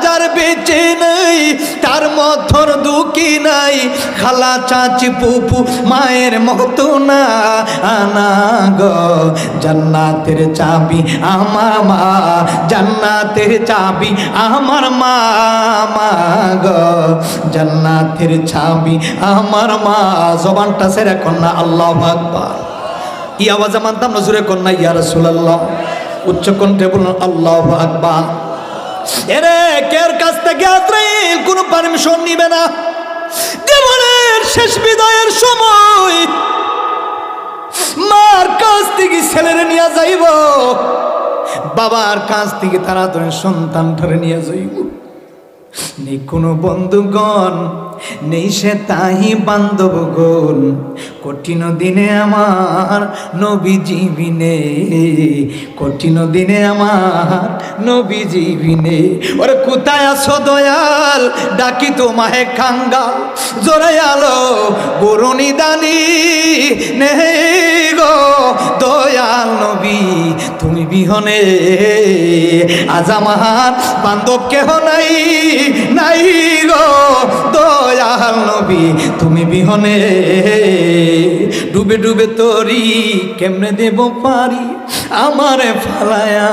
যার বেঁচে নাই তার মতন দুঃখী নাই, খালা চাচি পুপু মায়ের মতো না, আনা গো জান্নাতের চাবি আমার মা, জান্নাতের চাবি আমার মা, মা গো জান্নাতের চাবি আমার মা। জবানটা সেরা কন্যা আল্লাহু আকবার। এই আওয়াজে মানতাম না, জোরে কন্যা ইয়া রাসূলুল্লাহ। উচ্চ কণ্ঠে বলুন আল্লাহু আকবার। এরে কের কাছ থেকে আজরাইল কোনো পারমিশন নিবে না। জীবনের শেষ বিদায়ের সময় মার কাছ থেকে ছেলেরে নিয়ে যাইব, বাবার কাছ থেকে তাড়াতাড়ি সন্তান ধরে নিয়ে যাইব। নেই কোনো বন্ধুগণ, নেই সে তাহি বান্ধবগণ, কঠিন দিনে আমার নবী জীবিনে, কঠিন দিনে আমার নবী জীবিনে। ওরে কোথায় আছো দয়াল, ডাকি তোমাহে কাঙ্গাল, জোরে আলো বরুণী দানি নেই গো দয়াল নবী তুমি বিহনে, আজ আমার বান্ধব কেহ নাই, নাই গো দয়াল নবী তুমি বিহনে। ডুবে ডুবে তরি কেমনে দেব পারি, আমারে ফালায়া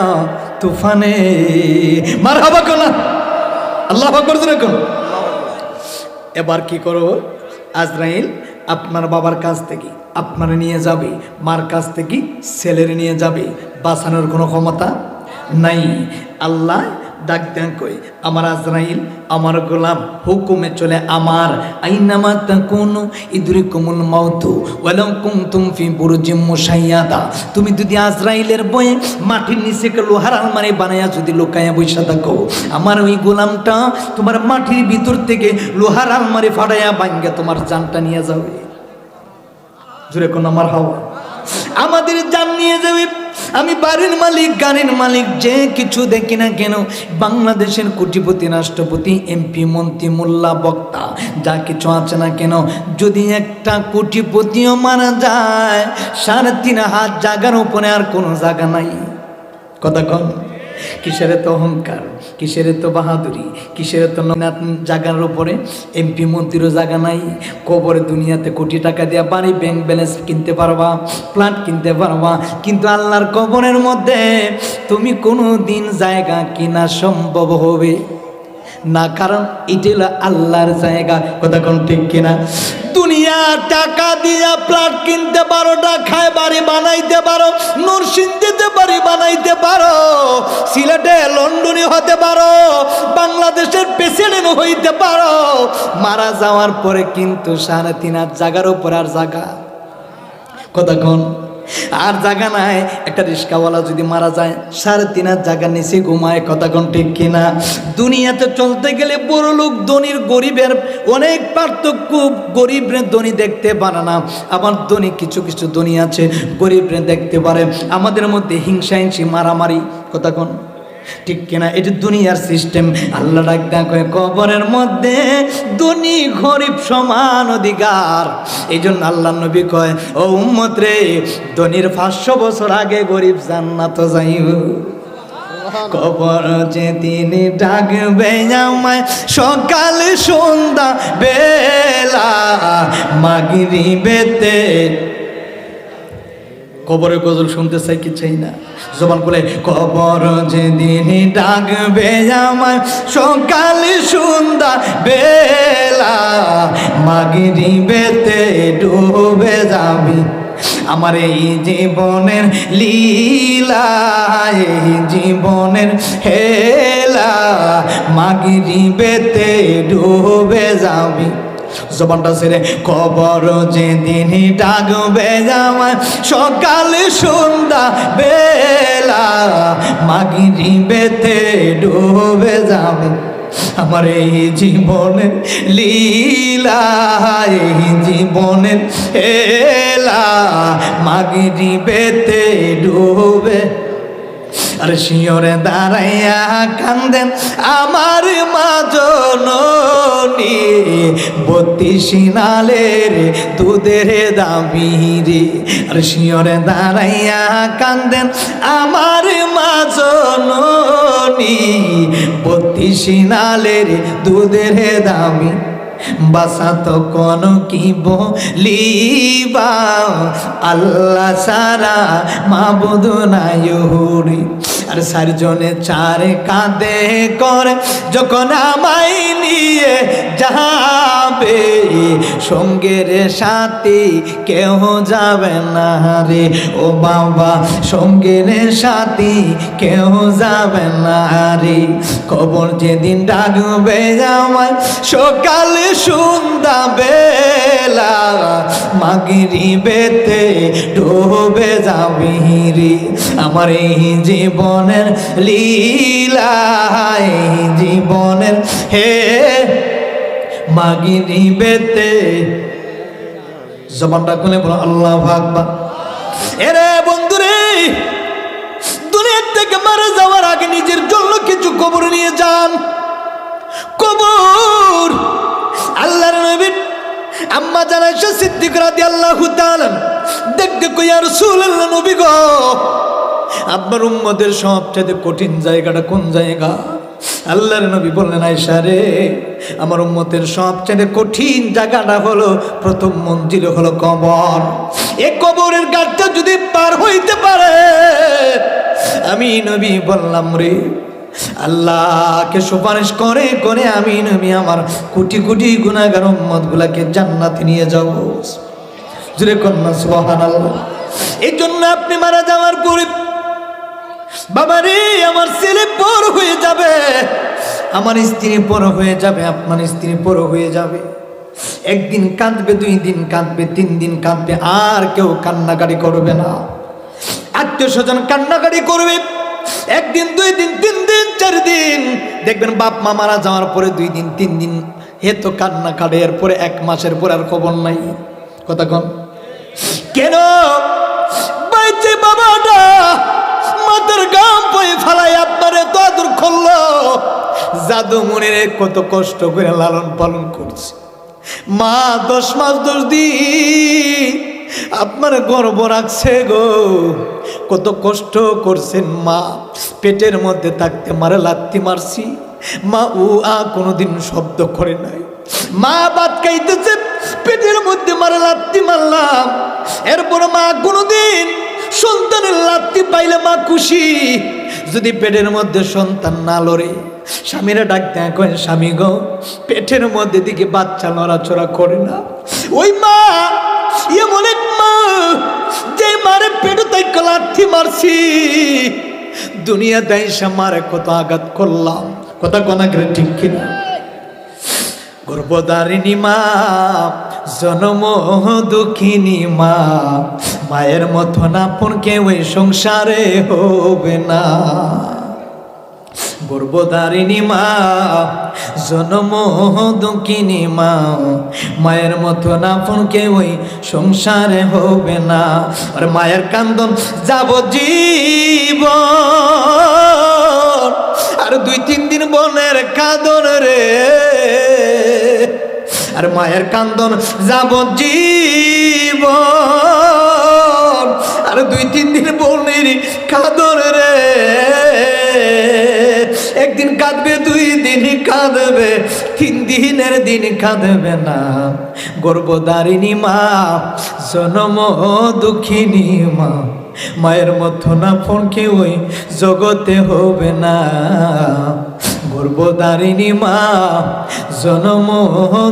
তুফানে। মারহাবা কোনা আল্লাহু আকবার। এবার কি করো? আজরাইল আপনার বাবার কাছ থেকে আপনারা নিয়ে যাবে, মার কাছ থেকে ছেলের নিয়ে যাবে, বাঁচানোর কোনো ক্ষমতা নাই। আল্লাহ ডাক দেন কই, আমার আজরাইল আমার গোলাম হুকুমে চলে আমার, আইনামা তাকুনু ইদরিকুমুল মাউতু ওয়ালাউ কুনতুম ফি বুরুজিম মুশাইয়াদা। তুমি যদি আজরাইলের বয়ে মাটির নিচে লোহার আলমারি বানায়া যদি লুকায়া বইসা থাকো, আমার ওই গোলামটা তোমার মাটির ভিতর থেকে লোহার আলমারি ফাটাইয়া ভাঙ্গা তোমার জানটা নিয়ে যাবে। জোরে কোন আমার হাওয়া, আমাদের জান নিয়ে যাবে। আমি বাড়ির মালিক, গাড়ির মালিক, যে কিছু দেখি না কেন, বাংলাদেশের কোটিপতি, রাষ্ট্রপতি, এমপি, মন্ত্রী, মোল্লা, বক্তা, যা কিছু আছে না কেন, যদি একটা কোটিপতিও মারা যায়, 3.5 হাত জায়গার উপরে আর কোনো জায়গা নাই। কথা কন, কিসের তো অহংকার, কিসের তো বাহাদুরি, কিসের তো জায়গার উপরে এমপি মন্ত্রীরও জায়গা নাই। কবরে দুনিয়াতে কোটি টাকা দিয়ে বাড়ি, ব্যাংক ব্যালেন্স কিনতে পারবা, প্লাট কিনতে পারবা, কিন্তু আল্লাহর কবরের মধ্যে তুমি কোনো দিন জায়গা কিনা সম্ভব হবে না, কারণ এটা হলো আল্লাহর জায়গা। কথা কোন ঠিক কিনা? দুনিয়া টাকা দিয়া প্লাট কিনতে পারো, ঢাকায় বাড়ি বানাইতে পারো, নরসিংদীতে বাড়ি বানাইতে পারো, সিলেটে লন্ডনে হতে পারো, বাংলাদেশের প্রেসিডেন্ট হইতে পারো, মারা যাওয়ার পরে কিন্তু 3.5 হাত জায়গার উপর আর জায়গা, কথা কোন আর জায়গা নাই। একটা রিস্কাওয়ালা যদি মারা যায়, 3.5 হাত জায়গার নিচে ঘুমায়। কথা কোন ঠিক কিনা? দুনিয়াতে চলতে গেলে বড় লোক ধনীর গরিবের অনেক পার্থক্য। গরিবরে ধনী দেখতে পারে না, আবার ধনী কিছু কিছু ধনী আছে গরিবরে দেখতে পারে। আমাদের মধ্যে হিংসা হিংসি, মারামারি, কথা কোন ঠিক কিনা? এটা দুনিয়ার সিস্টেম। আল্লাহ ডাক দেয় কবরের মধ্যে ধনী গরিব সমান অধিকার। এই জন্য আল্লাহ নবী কয়, ও উম্মত রে, ধনীর 500 বছর আগে গরিব জান্নাত যাইব। কবর যেদিন ডাকবে আমায় সকাল সন্ধ্যা বেলা, মাগরিবেতে। কবরের গজল শুনতে চাই কি চাই না? জবান বলে, কবর যেদিন ডাকবে আমায় সকাল সন্ধ্যা বেলা, মাগরিবেতে ডুবে যাবি আমার এই জীবনের লীলা, এই জীবনের হেলা, মাগরিবেতে ডুবে যাবি। জবানটা ছেড়ে, কবর যেদিন ডাকবে আমায় সকাল সন্ধ্যা বেলা, মাগরিবেতে ডুবে যাবে আমার এই জীবনের লীলা, এই জীবনের হেলা, মাগরিবেতে ডুবে। আর শিয়রে দাঁড়াইয়া কান্দেন আমার মা জননী, 32 নালের দুধের দাবি রে। আর শিয়রে দাঁড়াইয়া কান্দেন আমার মা জননী, 32 নালের দুধের দাবি। বাসা তো কোন কি বলিবা, আল্লাহ সারা মাবুদ নাই হুরি। আর 4 জনে 4 কাঁধে করে যখন আমায় নিয়ে যাবে, সঙ্গের সাথী কেউ যাবে না রে। ও বাবা, সঙ্গের সাথী কেউ যাবে না রে। কবর যেদিন ডাকবে আমায় সকাল সন্ধ্যা বেলা, মাগরিবেতে ডুবে যাবি রে আমার এই জীবনের লীলা, এই জীবনের হে, মাগরিবেতে। জবানটা খুলে বলো আল্লাহু আকবার। এরে বন্ধুরে, দুনিয়া থেকে মারা যাওয়ার আগে নিজের জন্য কিছু কবর নিয়ে যান। কবর আল্লাহর নবী আম্মা জান আয়েশা সিদ্দিকা রাদিয়াল্লাহু তাআলা দেখতে কই, ইয়া রাসূলুল্লাহ, নবী গো, আপনার উম্মতের সবচেয়ে কঠিন জায়গাটা কোন জায়গা? আল্লাহর নবী বললেন, আয়েশা রে, আমার উম্মতের সবচেয়ে কঠিন জায়গাটা হলো, প্রথম মঞ্জিল হলো কবর। এই কবরের গাছটা যদি পার হইতে পারে, আমি নবী বললাম রে, আল্লাহকে সুপারিশ করে করে আমি আমার কোটি কোটি গুনাহগার উম্মতগুলোকে জান্নাতে নিয়ে যাব। জোরে কন্যা সুবহানাল্লাহ। এই জন্য আপনি মারা যাওয়ার পরে বাবারে আমার ছেলে পর হয়ে যাবে, আমার স্ত্রী পর হয়ে যাবে, আপনার স্ত্রী পর হয়ে যাবে। একদিন কাঁদবে, 2 দিন কাঁদবে, 3 দিন কাঁদবে, আর কেউ কান্নাকাটি করবে না। আত্মীয় স্বজন কান্নাকাটি করবে, 1 দিন 2 দিন 3 দিন 4 দিন। দেখবেন বাপ মা মারা যাওয়ার পরে 2 দিন 3 দিন হেতো কান্না কাটে, এরপরে 1 মাসের পর আর খবর নাই। কথা কন কেন? বাইতে বাবাটা মাথার গাম পয়ে ফালাই আপনারে তো আদর করলো, জাদু মনের কত কষ্ট করে লালন পালন করছে। মা 10 মাস 10 দিন আপনার গর্ব রাখছে গো, কত কষ্ট করছেন মা। পেটের মধ্যে থাকতে মারে লাত্তি মারছি, মা উ আ কোনোদিন শব্দ করে নাই। মা ভাত খাইতেছে, পেটের মধ্যে মারে লাত্তি মারলাম। এরপর মা কোনোদিন সন্তানের লাত্তি পাইলে মা খুশি। যদি পেটের মধ্যে সন্তান না লড়ে, স্বামীরা ডাক দেয়, কয় স্বামী গো পেটের মধ্যে দিকে বাচ্চা নড়াচড়া করে না। ওই মা এমন এক মা যে মারে পেটে তাই লাথি মারছি, দুনিয়া দেয় সে মারে কত আঘাত করলাম। কথা কোনা করে ঠিক কিনা? গর্ভধারিণী মা, জনম দুঃখিনী মা, মায়ের মতন আপন কেউ এই সংসারে হবে না। গর্ভধারিণী মা, জনম দুঃখিনী মা, মায়ের মতন আপন কেউ ওই সংসারে হবে না। আর মায়ের কান্দন যাবজ্জীবন, আর 2-3 দিন বোনের কাঁদন রে। আর মায়ের কান্দন যাবজ্জীবন, আর 2-3 দিন বোনের কাঁদন রে। একদিন কাঁদবে, 2 দিন কাঁদবে, 3 দিনের দিন কাঁদবে না। গর্ভধারিণী মা, জনম দুঃখিনী মা, মায়ের মতো না ফোন কেউ ওই জগতে হবে না। গর্ভধারিণী মা, জনম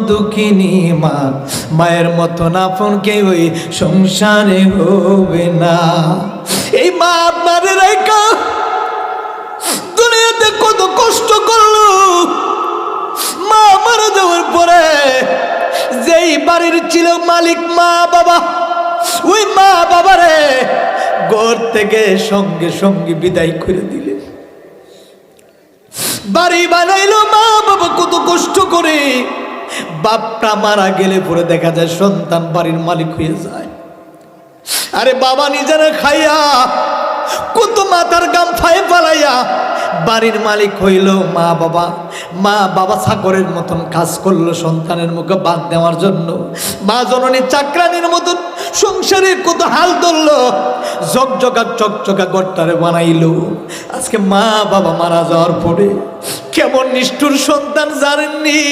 দুঃখিনী মা, মায়ের মতো না ফোন কেউ ওই সংসারে হবে না। এই মা আপনার রেখা দুনিয়াতে কত কষ্ট করলো। মা মারা যাওয়ার পরে যেই বাড়ির ছিল মালিক মা বাবা, ওই মা বাবারে ঘর থেকে সঙ্গে সঙ্গে বিদায় করে দিলে। বাড়ি বানাইলো মা বাবা কত কষ্ট করে। বাপটা মারা গেলে পরে দেখা যায় সন্তান বাড়ির মালিক হয়ে যায়। আরে বাবা নিজেরা খাইয়া কত মাথার গাম ফায়ে ফালাইয়া বাড়ির মালিক হইল মা বাবা। মা বাবা চাকরের মতন কাজ করলো সন্তানের মুখে বাদ দেওয়ার জন্য। মা জননী চাকরানির মতন সংসারে কত হাল ধরলো, ঝকঝকা চকচকা গড়টারে বানাইলো। আজকে মা বাবা মারা যাওয়ার পরে কেমন নিষ্ঠুর সন্তান জানেননি?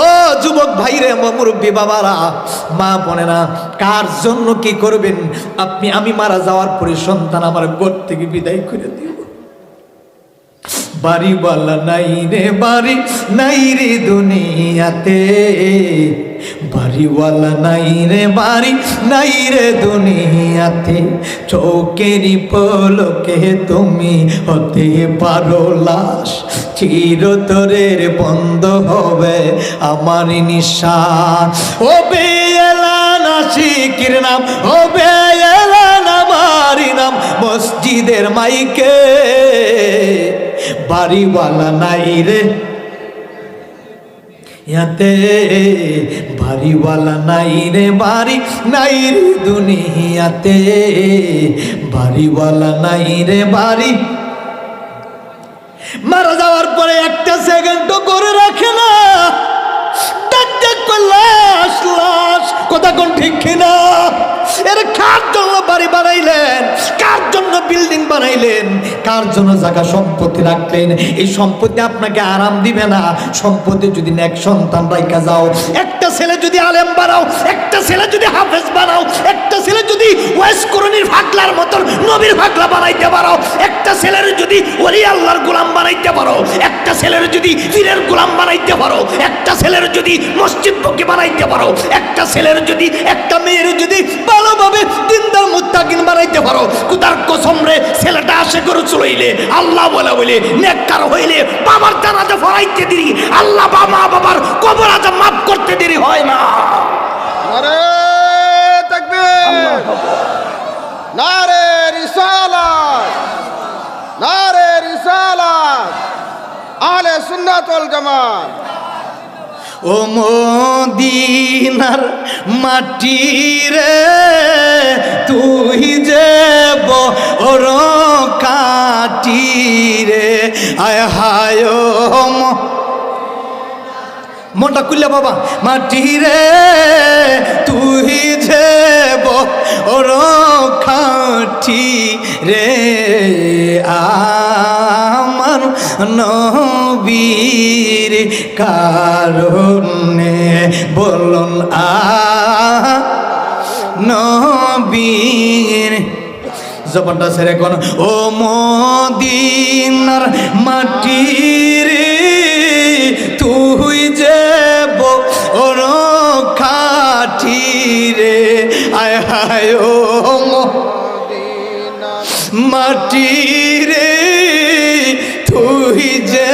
ও যুবক ভাইরে, মুরব্বী বাবারা, মা বোনেরা, কার জন্য কি করবেন আপনি? আমি মারা যাওয়ার পরে সন্তান আমার ঘর থেকে বিদায় করে দিব। বাড়িওয়ালা নাই রে, বাড়ি নাই রে দুনিয়াতে, বাড়িওয়ালা নাই রে, বাড়ি নাই রে দুনিয়াতে। চোখেরই পলকে তুমি হতে পারো লাশ, চিরতরের বন্ধ হবে আমার নিঃশ্বাস। ও বেলান আশিকের নাম, ও বেলান আমারি নাম, মসজিদের মাইকে বাড়িওয়ালা নাই রে ইয়াতে, বাড়িওয়ালা নাই রে, বাড়ি নাই রে দুনিয়াতে, বাড়িওয়ালা নাই রে, বাড়ি। মারা যাওয়ার পরে একটা সেকেন্ডও করে রাখে না, ডাক ডাক করে লাশ লাশ। কথা কোন ঠিক কিনা? এর কার জন্য বাড়ি বানাইলেন? কার জন্য বিল্ডিং বানাইলেন? কার জন্য জায়গা সম্পত্তি রাখলেন? এই সম্পত্তি আপনাকে আরাম দিবে না। সম্পত্তি যদি নেক সন্তান রাইখা যাও, একটা ছেলে যদি আলেম বানাও, একটা ছেলে যদি হাফেজ বানাও, একটা ছেলে যদি ওয়াইস করণীর ভাগলার মতন নবীর ভাগলা বানাইতে পারো, একটা ছেলের যদি ওলি আল্লাহর গোলাম বানাইতে পারো, একটা ছেলের যদি পীরের গোলাম বানাইতে পারো, একটা ছেলের যদি মসজিদ পক্ষে বানাইতে পারো, একটা ছেলের যদি একটা মেয়ের যদি ভালোভাবে দিনদার মুত্তাকিন বানাইতে পারো, কুতার কসম রে ছেলেটা আসে করে চলইলে আল্লাহ বলে বলে নেককার হইলে বাবার জানাজা পড়াইতে দেরি, আল্লাহ মা বাবার কবর আযাব মাফ করতে দেরি হয় না। নারে তাকবীর, নারে রিসালাত, নারে রিসালাত, আহলে সুন্নাত ওয়াল জামাত। ও মদিনার মাটি রে তুই যে বড় কাটি রে, আয় হায় মনটা খুললে বাবা, মাটি রে তুই যে বড় কাটি রে, আমার নবীর কারণে বলুন নবীর জবানটা ছেড়ে কোন ও মদিনার মাটি রে তুই যে বড় কাঠি রে, আয় হায় ও মাটি রে তুই যে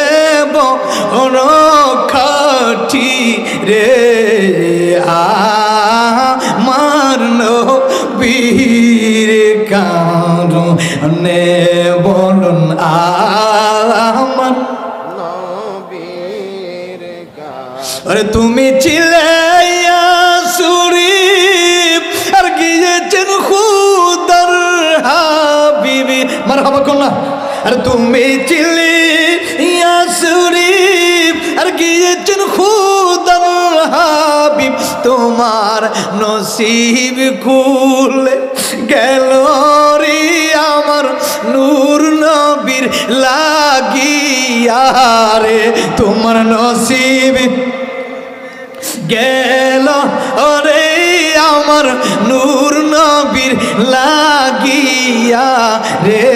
বড় কাঠি রে, আমার নবীর কারণে বলুন আমার নবীর কারণে। আরে তুমি ছিলে শরীফ আর গিয়েছেন খুদার হাবিবি, মারহাবা কন্যা। আর তুমি ছিলে শরীফ আর গিয়েছেন খুদার হাবিব, তোমার নসিব খুলে গেল রে আমার নূর নবীর লাগিয়া রে, তোমার নসিব গেল ওরে আমার নূর নবীর লাগিয়া রে,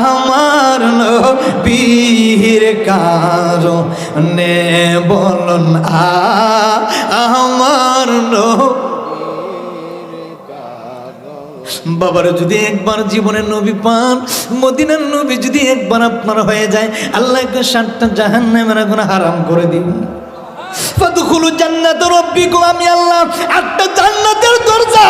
আমার নবীর কারণে বলুন আমার বাবার যদি একবার জীবনের নবী পান, মদিনার নবী যদি একবার আপনার হয়ে যায়, আল্লাহকে 7টা জাহান্নামের আগুন হারাম করে দিন। ফাদখুলু জান্নাত রাব্বিকুম, আমি আল্লাহ 8টা জান্নাতের দরজা,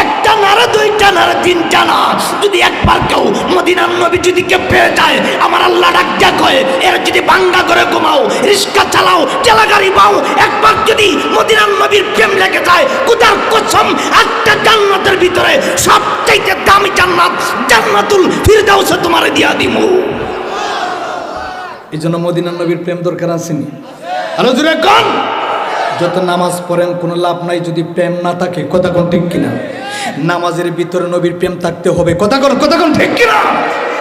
একটা না রে, 2টা না রে, 3টা না, যদি একবার কেউ মদিনার নবী যদি কে পেয়ে যায়, আমার আল্লাহ ডাক দিয়া কয় এর যদি বাঙ্গা করে ঘুমাও, রিস্কা চালাও, ঠেলা গাড়ি পাও, একবার যদি মদিনার নবীর প্রেম লেগে যায়, খোদার কসম 8টা জান্নাতের ভিতরে সবচাইতে দামি জান্নাত জান্নাতুল ফিরদাউস তোমারে দিয়া দিমু। এই জন্য মদিনার নবীর প্রেম দরকার আসেনি। আরো জোরে কোন, যত নামাজ পড়েন কোনো লাভ নাই যদি প্রেম না থাকে, কথা কোন ঠিক কিনা? নামাজের ভিতরে নবীর প্রেম থাকতে হবে, কথা কোন ঠিক কিনা?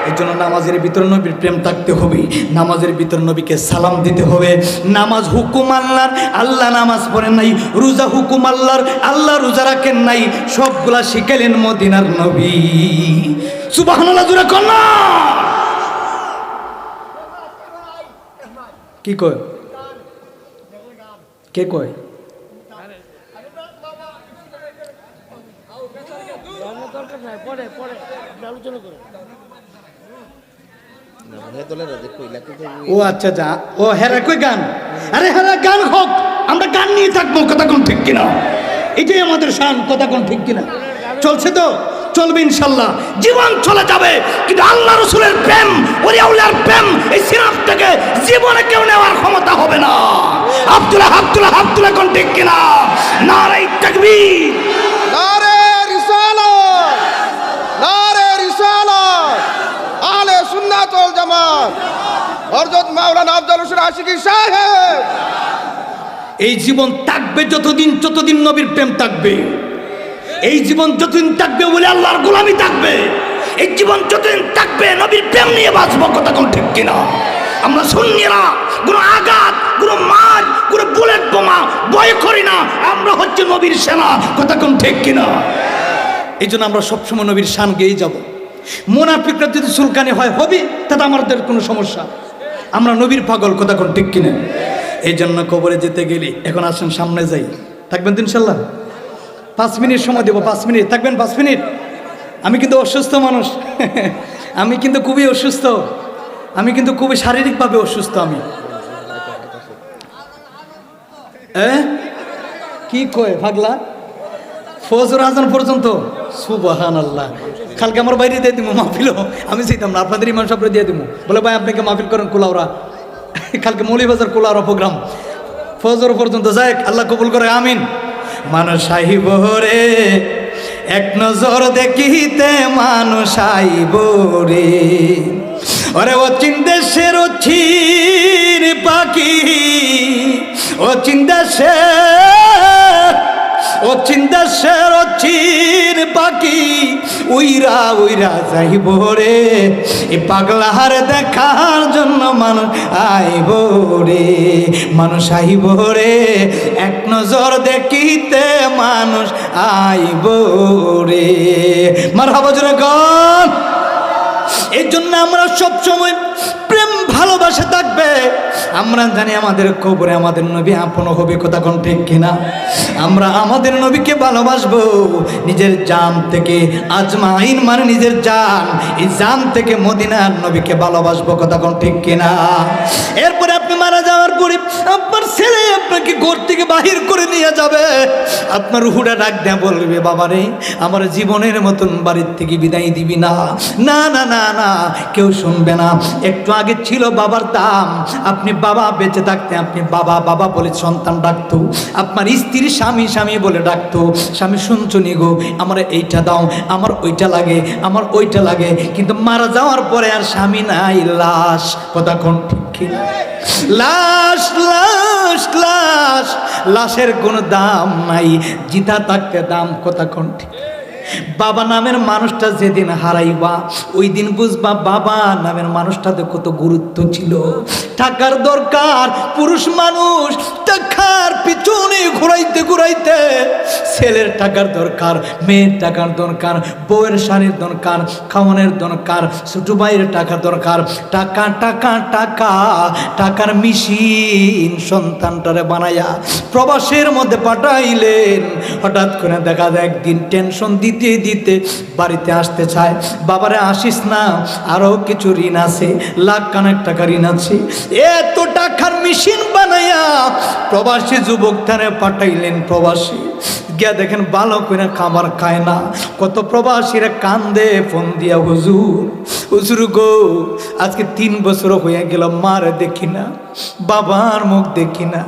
এই জন্য নামাজের ভিতরে নবীর প্রেম থাকতে হবে, নামাজের ভিতরে নবীকে সালাম দিতে হবে। নামাজ হুকুম আল্লাহর, আল্লাহ নামাজ পড়েন নাই। রোজা হুকুম আল্লাহর, আল্লাহ রোজা রাখেন নাই। সবগুলা শিখাইলেন মদিনার নবী। সুবহানাল্লাহ, জোরে কোন না। কি কয়? কে কয়? ও আচ্ছা যা, ও হেরা কই গান? আরে হেরা গান হোক, আমরা গান নিয়ে থাকবো, কথা কোন ঠিক কিনা? এটাই আমাদের শান, কথা কোন ঠিক কিনা? চলছে তো, চলবে ইনশাল্লাহ, জীবন চলে যাবে, কিন্তু আল্লাহ রসুলের প্রেম, ওলি আউলিয়ার প্রেম, এই সিরাত থেকে জীবনে কেউ নেওয়ার ক্ষমতা হবে না। আব্দুল্লাহ কোন ঠিক কিনা? নারে তাকবীর, নারে রিসালাত, নারে রিসালাত, আহলে সুন্নাত ওয়াল জামাত, হযরত মাওলানা আফজাল হোসেন আশিকি সাহেব। এই জীবন থাকবে যতদিন নবীর প্রেম থাকবে। এই জীবন যতদিন থাকবে বলে আল্লাহর গোলামি থাকবে। এই জীবন যতদিন থাকবে নবীর প্রেম নিয়ে বাঁচবো, কথা কোন ঠিক কিনা? আমরা সুন্নিরা কোনো আঘাত, কোনো মার, কোনো বুলেট বোমা ভয় করি না, আমরা হচ্ছে নবীর সেনা। কথা কোন ঠিক কিনা? এই জন্য আমরা সবসময় নবীর শান গেয়েই যাব। মুনাফিকরা যদি চুলকানি হয় হবে, তাতে আমাদের কোনো সমস্যা, আমরা নবীর পাগল। কথা কোন ঠিক কিনা? এই জন্য কবরে যেতে গেলে এখন আসেন সামনে যাই, থাকবেন তো ইনশাল্লাহ? 5 মিনিট সময় দেবো, 5 মিনিট থাকবেন, 5 মিনিট। আমি কিন্তু অসুস্থ মানুষ আমি কিন্তু খুবই অসুস্থ, আমি কিন্তু খুবই শারীরিকভাবে অসুস্থ। আমি কি কয় পাগলা? ফজর আজান পর্যন্ত? সুবহানাল্লাহ। কালকে আমার বাইরে দিয়ে দিব মাহফিল, আমি চাইতাম না, আপনাদের ইমাম সাহেবরে দিয়ে দিব, বলে ভাই আপনাকে মাহফিল করেন কুলাউরা, কালকে মৌলিবাজার কুলাউরা প্রোগ্রাম ফজর পর্যন্ত। যাই আল্লাহ কবুল করে, আমিন। মানুষ আইব রে এক নজর দেখিতে, মানুষ আইব রে, ওরে অচিন দেশের অচিন পাখি, অচিন দেশের অচিন দেশের অচিন পাখি, উইরা উইরা যাইব রে, এই পাগলাহার দেখার জন্য মানুষ আইব রে, মানুষ আইব রে এক নজর দেখিতে, মানুষ আইব রে। মারহাবা জোরে গান। এই জন্য আমরা সবসময় প্রেম ভালোবাসা থাকবে। আমরা জানি আমাদের কবরে আমাদের নবী আপন হবে। কথা কোন ঠিক কিনা? আমরা আমাদের নবীকে ভালোবাসবো নিজের জান থেকে, আজমাইন মানে নিজের জান, এই জান থেকে মদিনার নবীকে ভালোবাসবো। কথা কোন ঠিক কিনা? এরপরে আপনি মারা যাওয়ার পরে আপনার ছেলে আপনাকে ঘর থেকে বাহির করে নিয়ে যাবে, আপনার রুহুটা ডাক দেয়া বলবে, বাবা রে আমার জীবনের মতন বাড়ির থেকে বিদায় দিবি না। না না না না, কেউ শুনবে না। একটু আগে ছিল বাবার দাম, আপনি বাবা বেঁচে থাকতে আপনি বাবা বাবা বলে সন্তান ডাকতো, আপনার স্ত্রী স্বামী স্বামী বলে ডাকতো। স্বামী শুনছো নি গো, আমার এইটা দাও, আমার ওইটা লাগে, আমার ওইটা লাগে। কিন্তু মারা যাওয়ার পরে আর স্বামী নাই, লাশ। কথা কোন ঠিক কিনা? লাশ লাশ লাশ, লাশের কোনো দাম নাই, জিতা থাকতে দাম। কথা কোন ঠিক? বাবা নামের মানুষটা যেদিন হারাইবা ওই দিন বুঝবা বাবা নামের মানুষটাতে কত গুরুত্ব ছিল। টাকার দরকার, পুরুষ মানুষ টাকার পিছনে ঘুরাইতে ঘুরাইতে, ছেলের টাকার দরকার, মেয়ের টাকার দরকার, বউয়ের শাড়ির দরকার, খাওয়ানোর দরকার, ছোট ভাইয়ের টাকা দরকার। টাকা টাকা টাকা, টাকার মেশিন সন্তানটারে বানাইয়া প্রবাসের মধ্যে পাঠাইলেন। হঠাৎ করে দেখা যায় একদিন টেনশন দিতে দিতে বাড়িতে আসতে চায়, বাবারে আসিস না, আরো কিছু ঋণ আছে, লাখ খানেক টাকা ঋণ আছে। এত টাকার মেশিন বানাইয়া প্রবাসী যুবক তারে পাঠাইলেন। প্রবাসী গিয়া দেখেন ভালো করে খাবার খায় না। কত প্রবাসীরা কান্দে ফোন দিয়া, হুজুর হুজুর গো আজকে 3 বছর হয়ে গেল, মার দেখি না, বাবার মুখ দেখি না,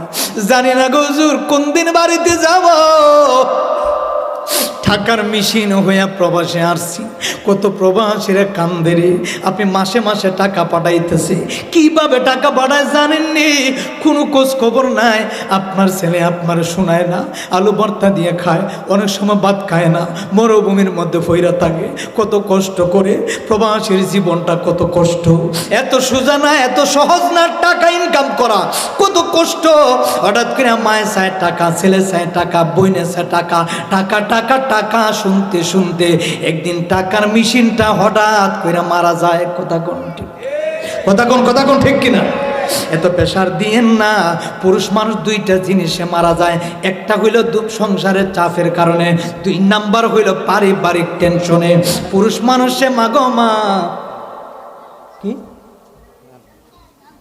জানি না গো হুজুর কোন দিন বাড়িতে যাব। টাকার মেশিন হইয়া প্রবাসে আসছি। কত প্রবাসীরা কান্দে রে। আপনি মাসে মাসে টাকা পাঠাইতেছে, কিভাবে টাকা পাঠায় জানেননি, কোনো খোঁজ খবর নাই। আপনার ছেলে আপনার শোনায় না, আলু ভর্তা দিয়ে খায়, অনেক সময় ভাত খায় না, মরুভূমির মধ্যে ফইরা থাকে। কত কষ্ট করে প্রবাসীর জীবনটা, কত কষ্ট। এত সোজা না, এত সহজ না টাকা ইনকাম করা, কত কষ্ট। হঠাৎ করে মায়ের চায় টাকা, ছেলে চায় টাকা, বইনের চায় টাকা, টাকা টাকা টাকা শুনতে শুনতে একদিন টাকার মেশিনটা হঠাৎ করে মারা যায়। কথা কোন ঠিক? কথা কোন ঠিক কিনা? এত প্রেশার দিয়েন না। পুরুষ মানুষ 2টা জিনিসে মারা যায়। একটা হইল সংসারের চাপের কারণে, 2 নাম্বার হইল পারিবারিক টেনশনে। পুরুষ মানুষে মাগো মা কি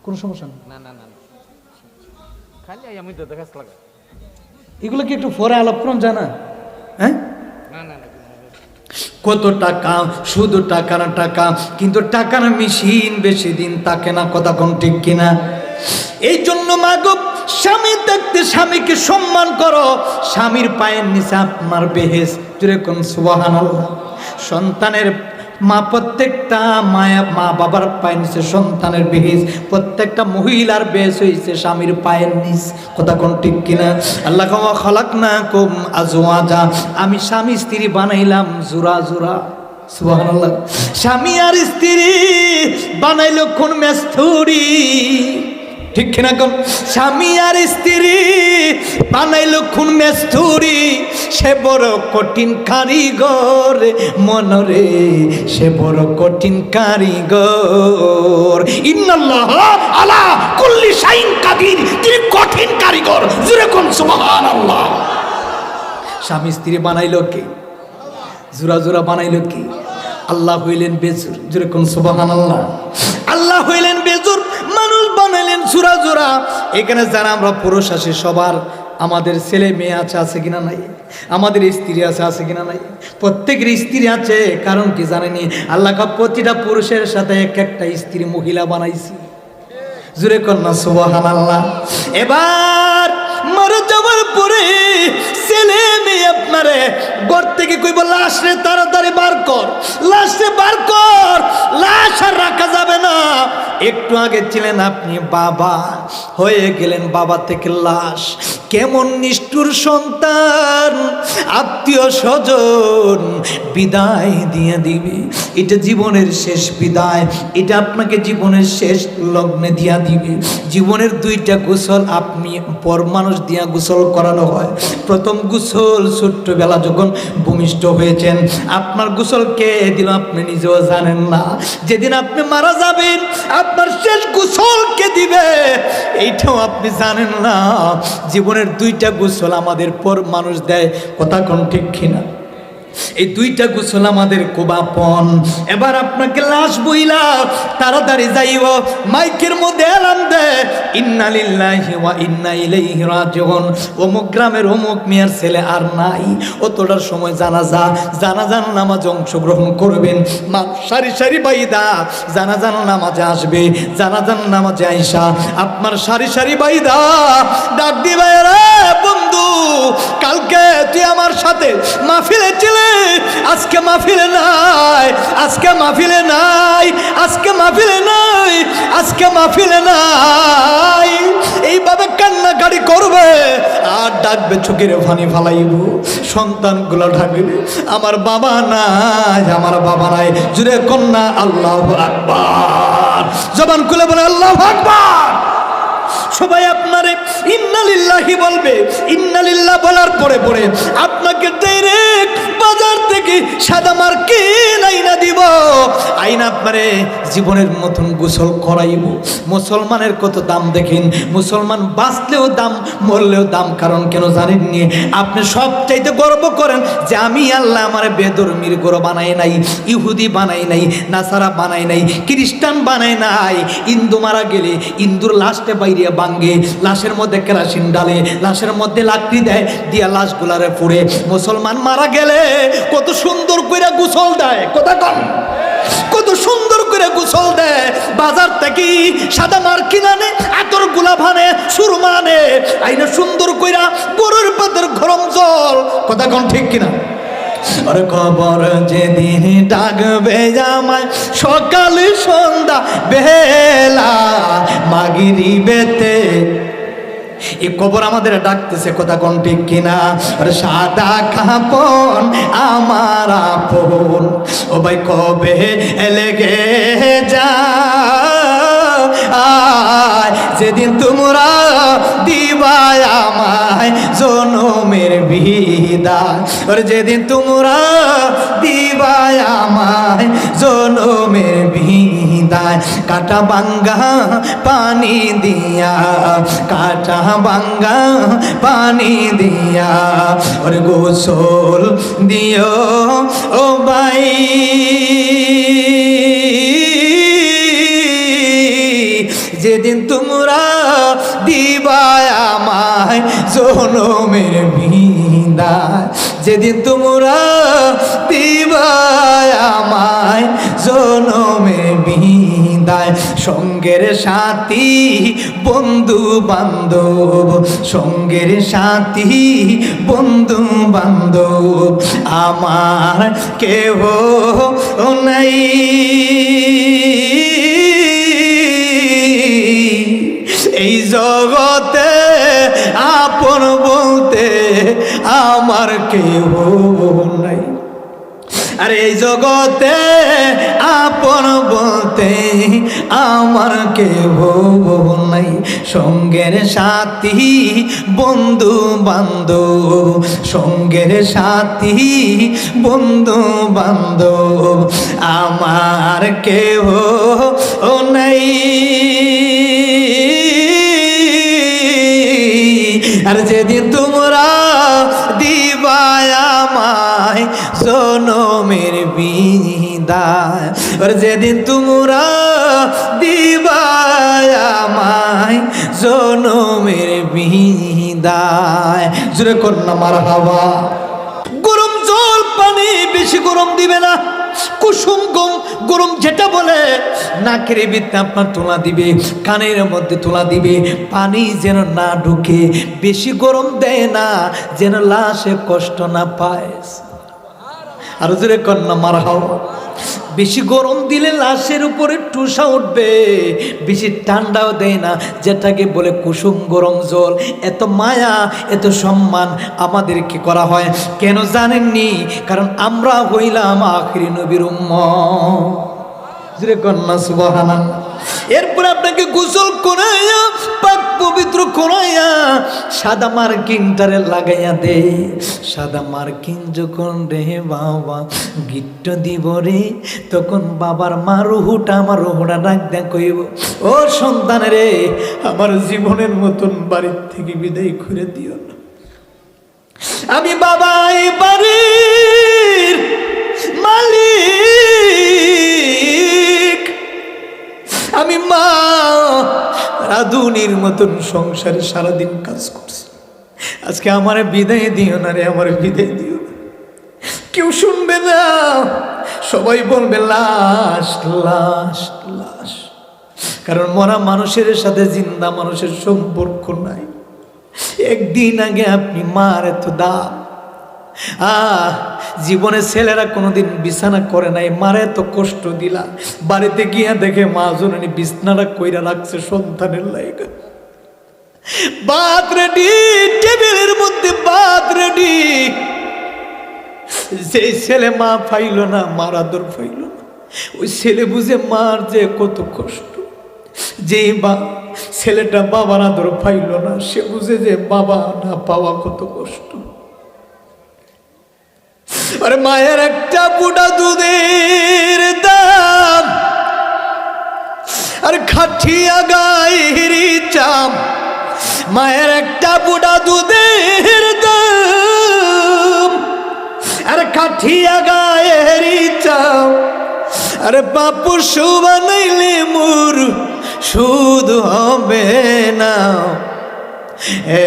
কোন সমস্যা না, না না খালি আমি তো দেখাস লাগা, এগুলো কি একটু পরে আলাপ করুন জানা? হ্যাঁ কত টাকা, শুধু টাকা না টাকা, কিন্তু টাকার মেশিন বেশি দিন থাকে না। কথা কোন ঠিক কিনা? এই জন্য মাগো স্বামী থাকতে স্বামীকে সম্মান করো, স্বামীর পায়ের নিচে আপনার বেহেস। জুড়ে কোন সুবহানাল্লাহ। সন্তানের মা, প্রত্যেকটা মায়া মা বাবার পায়ের নিচে সন্তানের বেহেস, প্রত্যেকটা মহিলার বেহেস হয়েছে স্বামীর পায়ের নিচ। কথা কোন ঠিক কিনা? আল্লাহ খালাকনাকুম আজওয়াজা, আমি স্বামী স্ত্রী বানাইলাম জোড়া জোড়া। সুবহানাল্লাহ। স্বামী আর স্ত্রী বানাইল কোন মেস্তরি? ঠিক কিনা কোন? স্বামী আর স্ত্রী বানাইলো খুন মেস্তুরি, সে বড় কঠিন কারিগর মনরে, সে বড় কঠিন কারিগর। ইন্নাল্লাহ আলা কুল্লি শাইইন কাদির, তিনি কঠিন কারিগর। জোরে কোন সুবহানাল্লাহ। স্বামী স্ত্রী বানাইলো কে? জোড়া জোড়া বানাইলো কি? আল্লাহ হইলেন বেজুর। জোরে কোন সুবহানাল্লাহ। আল্লাহ হইলেন বেজুর, মানুষ বানাইলেন জোড়া জোড়া। এখানে যারা আমরা পুরুষ আছি সবার আমাদের ছেলে মেয়ে আছে কিনা নাই? আমাদের স্ত্রী আছে কিনা নাই? প্রত্যেকের স্ত্রী আছে। কারণ কি জানেনি? আল্লাহ প্রতিটা পুরুষের সাথে এক একটা স্ত্রী মহিলা বানাইছি। জোরে কন্যা সুবহানাল্লাহ। এবার মারা যাওয়ার পরে ছেলে মেয়ে আপনারে ঘর থেকে কইব লাশ রে তাড়াতাড়ি বার কর, লাশ রে বার কর, লাশ আর রাখা যাবে না। একটু আগে ছিলেন আপনি বাবা, হয়ে গেলেন বাবা থেকে লাশ। কেমন নিষ্ঠুর সন্তান, আত্মীয় স্বজন বিদায় দিয়ে দিবে। এটা জীবনের শেষ বিদায়, এটা আপনাকে জীবনের শেষ লগ্নে দিয়া দিবে। জীবনের দুইটা গোসল আপনি পর মানুষ দিয়া গোসল করানো হয়। প্রথম গোসল ছোট্টবেলা যখন ভূমিষ্ঠ হয়েছেন, আপনার গোসল কে দিল আপনি নিজেও জানেন না। যেদিন আপনি মারা যাবেন আপনার শেষ গোসল কে দিবে এইটাও আপনি জানেন না। জীবনের দুইটা গোসল আমাদের পর মানুষ দেয়, কথা কোন ঠিক কিনা? এই দুইটা গোসল আমাদের খুব আপন। এবার আপনাকে লাশ বইলা তাড়াতাড়ি যাইব, মাইকের মধ্যে এলান দে, ইন্না লিল্লাহি ওয়া ইন্না ইলাইহি রাজিউন। অমুক গ্রামের অমুক মেয়ের ছেলে আর নাই, অতটার সময় জানাজার নামাজে অংশগ্রহণ করবেন। মা সারি সারি বাইদা জানাজার নামাজে আসবে। জানাজার নামাজে আইসা আপনার সারি সারি বাইদা ডাক দিবে, রে বন্ধু কালকে তুই আমার সাথে মাহফিলে ছিলে, আজকে মাহফিলে নাই, আজকে মাহফিলে নাই, আজকে মাহফিলে নাই, আজকে মাহফিলে নাই। এইভাবে কান্নাকাটি করবে আর ডাকবে, চোখের পানি ফালাইব। সন্তানগুলো ডাকবে, আমার বাবা নাই, আমার বাবা নাই। জুড়ে কন্যা আল্লাহু আকবার, জবান খুলে বলে আল্লাহু আকবার। সবাই আপনারে ইন্না লিল্লাহি বলবে। ইন্না লিল্লাহ বলার পরে পরে আপনাকে ডাইরেক্ট বাজার থেকে সাদা মার্কিন আইনা দিব। আইনা আপনারে জীবনের মতন গোসল করাইব। মুসলমানের কত দাম দেখেন, মুসলমান বাঁচলেও দাম, মরলেও দাম। কারণ কেন জানেন নি? আপনি সব চাইতে গর্ব করেন যে আমি আল্লাহ আমার বেদরমির গরু বানাই নাই, ইহুদি বানাই নাই, নাসারা বানাই নাই, খ্রিস্টান বানাই নাই। হিন্দু মারা গেলে হিন্দুর লাশটা বাইরে ভাঙ্গে, লাশের মধ্যে কেরাসিন ডালে, লাশের মধ্যে লাকড়ি দেয়, দিয়া লাশগুলারে পুড়ে। মুসলমান মারা গেলে কত সুন্দর করে গোসল দেয়, কথা কন, কত সুন্দর করে গোসল দেয়। বাজার থেকে সাদা মার্কিন আনে, আতর গোলাপ আনে, সুরমা আনে, আইনা সুন্দর কইরা গরুর পাতের গরম জল, কথা কন ঠিক কিনা? আর কবর যেদিন ডাকবে আমায় সকাল সন্ধ্যা বেলা মাগরিবেতে, এই কবর আমাদের ডাকতেছে, কথা কোন ঠিক কিনা? আর সাদা কাপন আমার আপন, ও ভাই কবে লেগে যা যেদিন তোমরা দিবাই আমায় জনমের বিদায়, আর যেদিন তোমরা দিবাই আমায় জনমের বিদায়। কাটা বাঙ্গা পানি দিয়া, কাটা বাঙ্গা পানি দিয়া, আর গোসল দিও ও ভাই। যেদিন তোমরা দিবাই আমায় জনমের বিদায়, যেদিন তোমরা দিবাই আমায় জনমের বিদায়। সঙ্গের সাথী বন্ধু বান্ধব, সঙ্গের সাথী বন্ধু বান্ধব আমার কেহ নাই। এই জগতে আপন বলতে আমার কেউ নাই। আরে এই জগতে আপন বলতে আমার কেহ নাই, সঙ্গের সাথী বন্ধু বান্ধব, সঙ্গের সাথী বন্ধু বান্ধব আমার কেহ নাই। আর যেদিন তোমরা দিবায় আমায় জনমের বিদায়, আর যেদিন তোমরা দিবায় আমায় জনমের বিদায়, জোরে কন্যা মারহাবা। গরম জল পানি বেশি গরম দিবে না, কুসুম গরম যেটা বলে নাকের ভিতরে আপনার তোলা দিবে, কানের মধ্যে তোলা দিবে, পানি যেন না ঢুকে, বেশি গরম দেয় না যেন লাশে কষ্ট না পায়। আর জোরে কন্যা মারহাবা। বেশি গরম দিলে লাশের উপরে টুসা উঠবে, বেশি ঠান্ডাও দেয় না, যেটাকে বলে কুসুম গরম জল। এত মায়া এত সম্মান আমাদেরকে করা হয় কেন জানেননি? কারণ আমরা হইলাম আখিরি নবীর উম্মত। জোরে কন্যা সুবহানাল্লাহ। এরপর আপনাকে গোসল করাইয়া পাক পবিত্র করাইয়া সাদা মার্কিনটারে লাগাইয়া দে। সাদা মার্কিন যখন রে বাবা গিট্ট দিব রে, তখন বাবার মা রুহুটা আমার রুহুটা ডাক দেয়া কইব, ও সন্তান রে, আমার জীবনের মতন বাড়ির থেকে বিদায় করে দিও না। আমি বাবা এই বাড়ির মালিক, আমি মা রাধুনির মতন সংসারে সারাদিন কাজ করছি, আজকে আমার বিদায় দিও না রে, আমার বিদায় দিও না। কেউ শুনবে না, সবাই বলবে লাশ লাশ লাশ। কারণ মরা মানুষের সাথে জিন্দা মানুষের সম্পর্ক নাই। একদিন আগে আপনি মার এত দাম, জীবনে ছেলেরা কোনোদিন বিছানা করে নাই, মারে এত কষ্ট দিলা, বাড়িতে গিয়া দেখে মা জননী বিছনাটা কইরা রাখছে সন্তানের লাইগা, ভাত রেডি, টেবিলের মধ্যে ভাত রেডি। যেই ছেলে মা পাইল না, মার আদর পাইল না, ওই ছেলে বুঝে মার যে কত কষ্ট। যেই ছেলেটা বাবার আদর পাইল না, সে বুঝে যে বাবা না পাওয়া কত কষ্ট। আরে মায়ের একটা বুড়া দুধের দাম, আর খাটিয়া গায়ের চাম। মায়ের একটা বুড়া দুধের দাম, আর খাটিয়া গায়ের চাম। আরে বাপু সুবানাইলে মোর সুদ হবে না,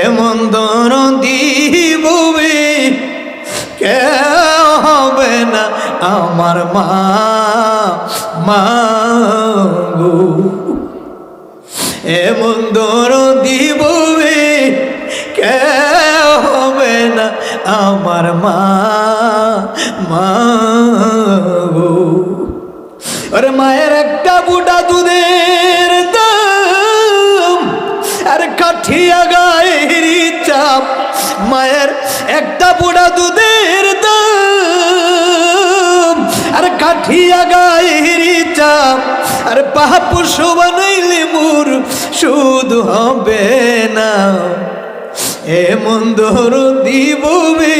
এমন দর দিববে কে হবে না আমার মা মা গো, এমন দর দিববে কে হবে না আমার মা মা গো। আরে মায়ের একটা বুড়া দুধের দাম, আর কাঠিয়া গায়ের চাপ। মায়ের একটা বুড়া দুধের দাম, আর কাঠিয়া গায়ের চাপ। আর পাপু শোবানাইলে মোর সুদ হবে না, এমন দর দিববে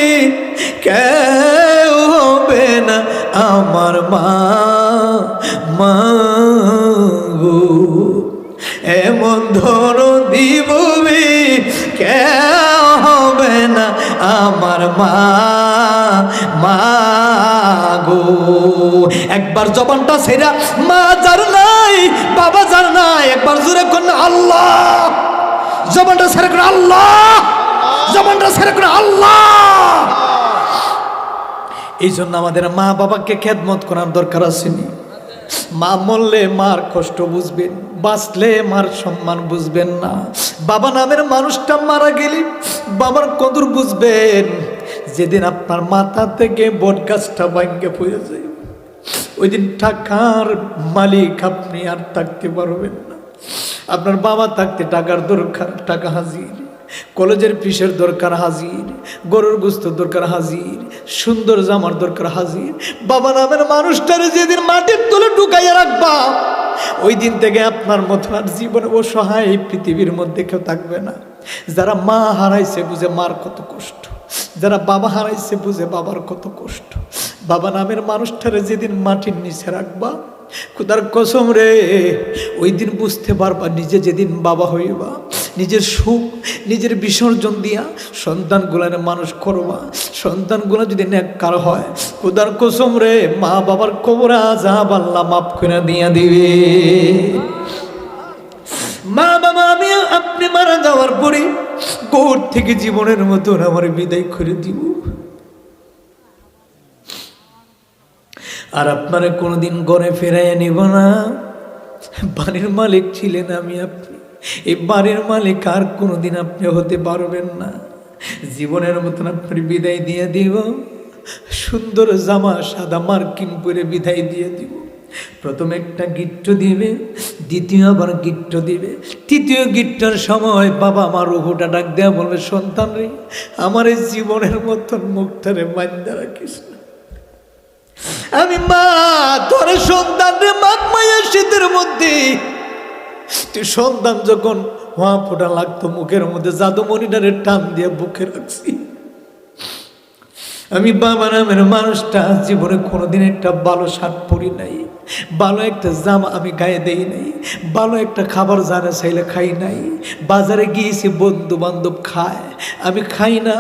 কেউ হবে না আমার মা মা গো, এমন ধর দিববে কেউ হবে না আমার মা মা গো। একবার জবানটা ছেড়া মা যার নাই বাবা যার নাই, একবার জোরে কোন আল্লাহ। জবানটা ছেড়ে কোন আল্লাহ, জবানটা ছেড়ে কোন আল্লাহ। এই জন্য আমাদের মা বাবাকে খেদমত করার দরকার আসেনি। মা মরলে মার কষ্ট বুঝবেন, বাঁচলে মার সম্মান বুঝবেন না। বাবা নামের মানুষটা মারা গেলে বাবার কদর বুঝবেন যেদিন আপনার মাথা থেকে বট গাছটা ভাঙ্গে পড়ে যায়। ওই দিন টাকার মালিক আপনি আর থাকতে পারবেন না। আপনার বাবা থাকতে টাকার দরকার, টাকা হাজির। কলেজের ফিসের দরকার হাজির, গরুর গোস্ত দরকার হাজির, সুন্দর জামার দরকার হাজির। বাবা নামের মানুষটারে যেদিন মাটির তলে ঢুকাইয়া রাখবা, ওই দিন থেকে আপনার মতো আর জীবনে অসহায় এই পৃথিবীর মধ্যে কেউ থাকবে না। যারা মা হারাইছে বুঝে মার কত কষ্ট, যারা বাবা হারাইছে বুঝে বাবার কত কষ্ট। বাবা নামের মানুষটারে যেদিন মাটির নিচে রাখবা, খোদার কসম রে, ওই দিন বুঝতে পারবা নিজে যেদিন বাবা হইবা, নিজের সুখ নিজের বিসর্জন দিয়া সন্তানগুলার মানুষ করবা। সন্তানগুলো যদি নেককার হয়, খোদার কসম রে, মা বাবার কবরে আযাব আল্লাহ মাফ করে দিয়া দিবে। মা বাবা আমি আপনি মারা যাওয়ার পরে গোর থেকে জীবনের মতন আমার বিদায় করে দিব, আর আপনারা কোনোদিন ঘরে ফেরাইয়া নিব না। বাড়ির মালিক ছিলেন আমি আপনি, এই বাড়ির মালিক আর কোনোদিন আপনি হতে পারবেন না। জীবনের মতন আপনার বিদায় দিয়ে দিব, সুন্দর জামা সাদা মার্কিন পরে বিদায় দিয়ে দিব। প্রথমে একটা গিট্ট দিবে, দ্বিতীয় আবার গিট্ট দিবে, তৃতীয় গিট্টার সময় বাবা আমার রুহুটা ডাক দেয়া বলবে, সন্তান রে, আমার এই জীবনের মতন মুখটারে বান্ধা রাখিস না। আমি মা তোর সন্তান রে মাঘ মায়ের শীতের মধ্যে তুই সন্তান যখন হওয়া ফোটা লাগতো মুখের মধ্যে জাদুমণিটারে টান দিয়ে বুকে রাখছি। আমি বাবা নামের মানুষটা জীবনে কোনোদিন একটা ভালো শার্ট পরি নাই, ভালো একটা জামা আমি গায়ে দেই নাই, ভালো একটা খাবার জানা চাইলে খাই নাই। বাজারে গিয়েছি বন্ধু বান্ধব খায়, আমি খাই না।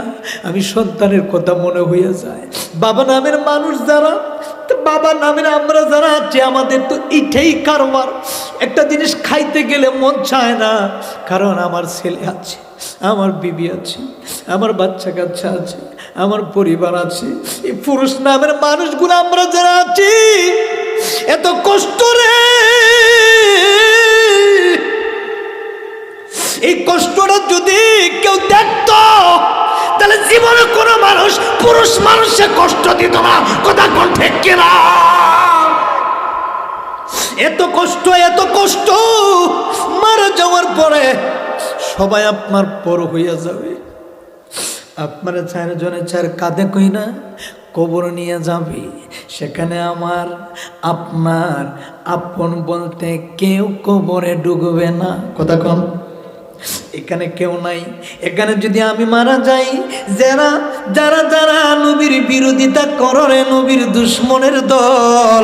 আমি সন্তানের কথা মনে হইয়া যায়। বাবা নামের মানুষ যারা, বাবা নামের আমরা যারা আছি, আমাদের তো এটাই কারবার। একটা জিনিস খাইতে গেলে মন চায় না, কারণ আমার ছেলে আছে, আমার বিবি আছে, আমার বাচ্চা কাচ্চা আছে, আমার পরিবার আছে। এই পুরুষ নামের মানুষগুলো আমরা যারা আছি, এত কষ্ট রে, এই কষ্টটা যদি কেউ দেখতো, তাহলে জীবনে কোনো মানুষ পুরুষ মানুষে কষ্ট দিত না। কথা কোন ঠিক কিনা? এত কষ্ট, এত কষ্ট, মারা যাওয়ার পরে সবাই আপনার পর হইয়া যাবে। আপনারা চারজনে চার কাঁধে কই না কবর নিয়ে যাবে, সেখানে আমার আপনার আপন বলতে কেউ কবরে ডুববে না। কথা কম, এখানে কেউ নাই। এখানে যদি আমি মারা যাই, যারা যারা যারা নবীর বিরোধিতা করে, নবীর দুশ্মনের দল,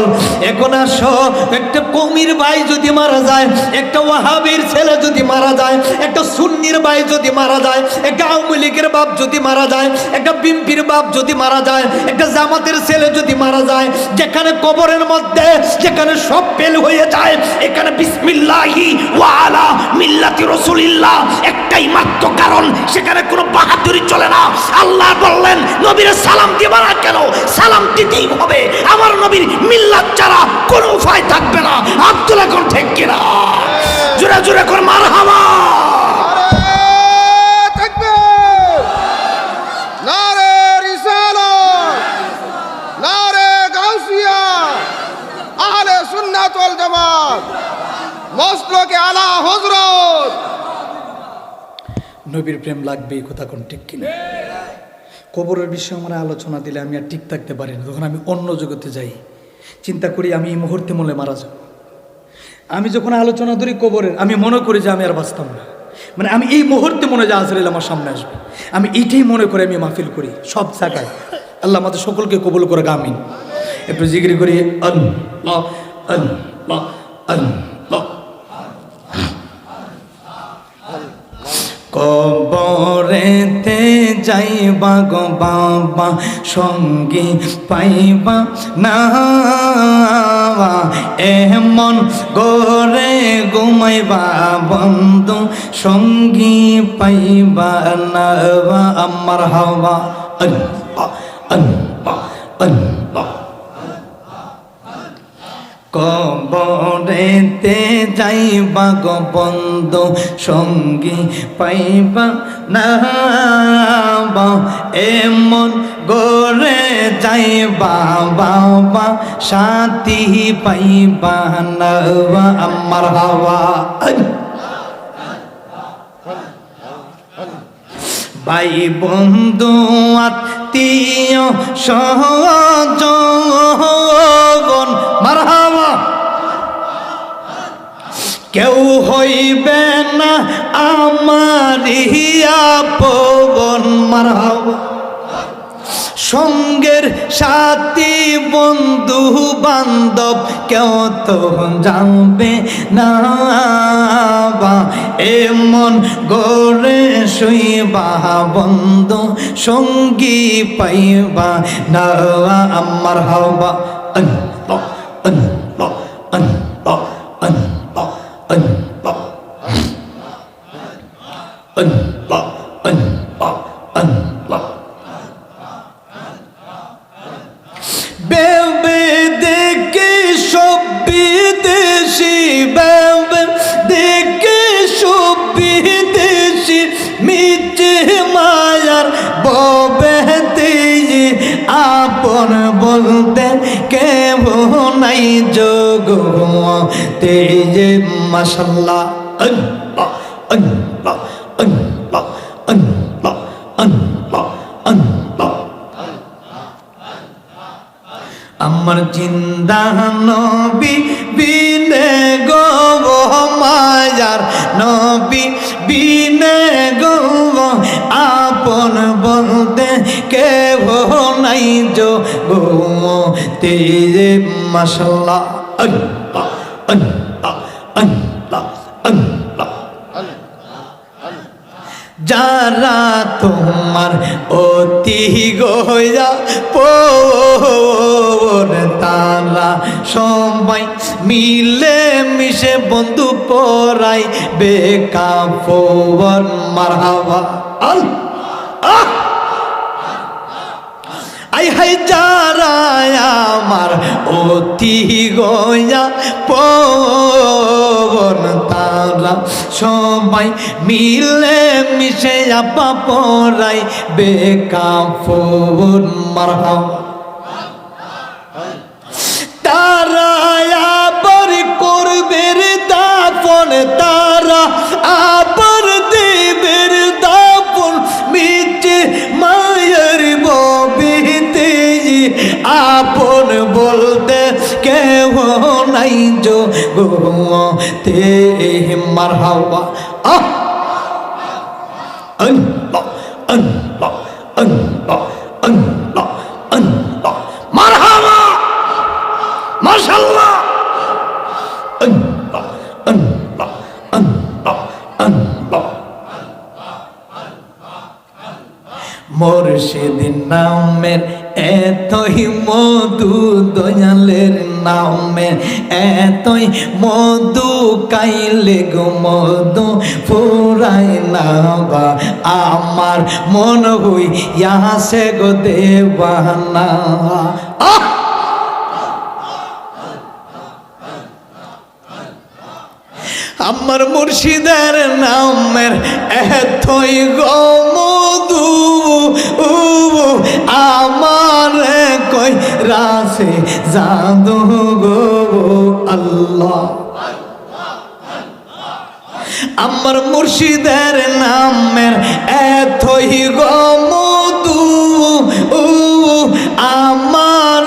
এখন আসো, একটা কমির ভাই যদি মারা যায়, একটা ওয়াহাবির ছেলে যদি মারা যায়, একটা সুন্নির ভাই যদি মারা যায়, একটা আওয়ামী লীগের বাপ যদি মারা যায়, একটা বিএনপির বাপ যদি মারা যায়, একটা জামাতের ছেলে যদি মারা যায়, যেখানে কবরের মধ্যে যেখানে সব ফেল হয়ে যায়, এখানে বিসমিল্লাহি ওয়া আলা মিল্লাতি রাসূলিল্লাহ একটাই মাত্র কারণ, সেখানে কোনো বাহাদুরি চলে না। আল্লাহ বললেন, নবীর সালাম দিবা না কেন? সালাম দিতেই হবে। আমার নবীর মিল্লাত ছাড়া কোনো উপায় থাকবে না। আব্দুল্লাহ কোন ঠিক কিনা? জোরে জোরে কর মারহাবা। নারে রিসালাত, নারে গাউসিয়া, আহলে সুন্নাত ওয়াল জামাত, মসলকে আলা হযরত। নবীর প্রেম লাগবে, কথা কোন ঠিক কিনা? কবরের বিষয়ে আমরা আলোচনা দিলে আমি আর ঠিক থাকতে পারি না। তখন আমি অন্য জগতে যাই, চিন্তা করি আমি এই মুহূর্তে মনে মারা যাব। আমি যখন আলোচনা ধরি কবরের, আমি মনে করি যে আমি আর বাঁচতাম না। মানে আমি এই মুহূর্তে মনে হয় আজরাইল আমার সামনে আসবে, আমি এইটাই মনে করে আমি মাহফিল করি সব জায়গায়। আল্লাহ আমাদের সকলকে কবুল করে, আমিন। একটু জিকির করি, আল্লাহ আল্লাহ আল্লাহ। কবরেতে যাইবা গো বাবা, সঙ্গী পাইবা না, এমন গোরে ঘুমাইবা বন্ধু, সঙ্গী পাইবা না। আমার হাওয়া আল্লাহ আল্লাহ আল্লাহ। কবরেতে যাইবা গো বন্ধু, সঙ্গী পাইবা না, এমন গোরে যাইবা বাবা, সাথী পাইবা না। আমার হাওয়া ভাই বন্ধু আত্মীয় স্বজন মারহাবা কেউ হইবে না আমার আপন মারহাবা সঙ্গের সাথী বন্ধু বান্ধব কেউ তো জানবে না এমন গড়ে শুইবা বন্ধু সঙ্গী পাইবা না আমার হাওয়া আল্লাহ আল্লাহ আল্লাহ আল্লাহ আল্লাহ আল্লাহ আল্লাহ আল্লাহ বেবে দেখে সব বিদেশি বেবে দেখে সব বিদেশি মিছে মায়ার ববেতে আপন বলতে কেউ নাই জগতে মাশাআল্লাহ আল্লাহ আল্লাহ আল্লাহ আল্লাহ আল্লাহ আল্লাহ আমার জিন্দা নবী বিনে গো মায়ার নবী বিনে গো আপন বলতে কেউ নাই জগতে মাশাআল্লাহ আল্লাহ আল্লাহ আল্লাহ আল্লাহ যারা তোমার অতি গয়া পর তারা সবাই মিলে মিশে বন্ধু পরাই বেকাফর মারহাবা আল্লাহ আই হাই যারা আমার অতি গয়া পবন তারা সবাই মিলে মিশে আপা পরাই বেকাফর মারহাবা তারা আবার করবে দাফন তারা আবার দেবের দাফন মিটে মায়ের ববিতে আপন বলতে কেউ নাই জগতে মারহাবা আল্লাহ আল্লাহ আল্লাহ আল্লাহ আল্লাহ মারহাবা মাশাআল্লাহ আল্লাহ আল্লাহ আল্লাহ আল্লাহ মুর্শিদ নামের এতই মধু দয়ালের নামের এতই মধু কাইলে গো মধু ফুরাই না বা আমার মন হইয়াছে গো দেবানা আমার মুর্শিদের নামের এতই গো মধু আমার কই রাসে জাদু গো আল্লাহ আমার মুর্শিদের নামের এতই গো মধু আমার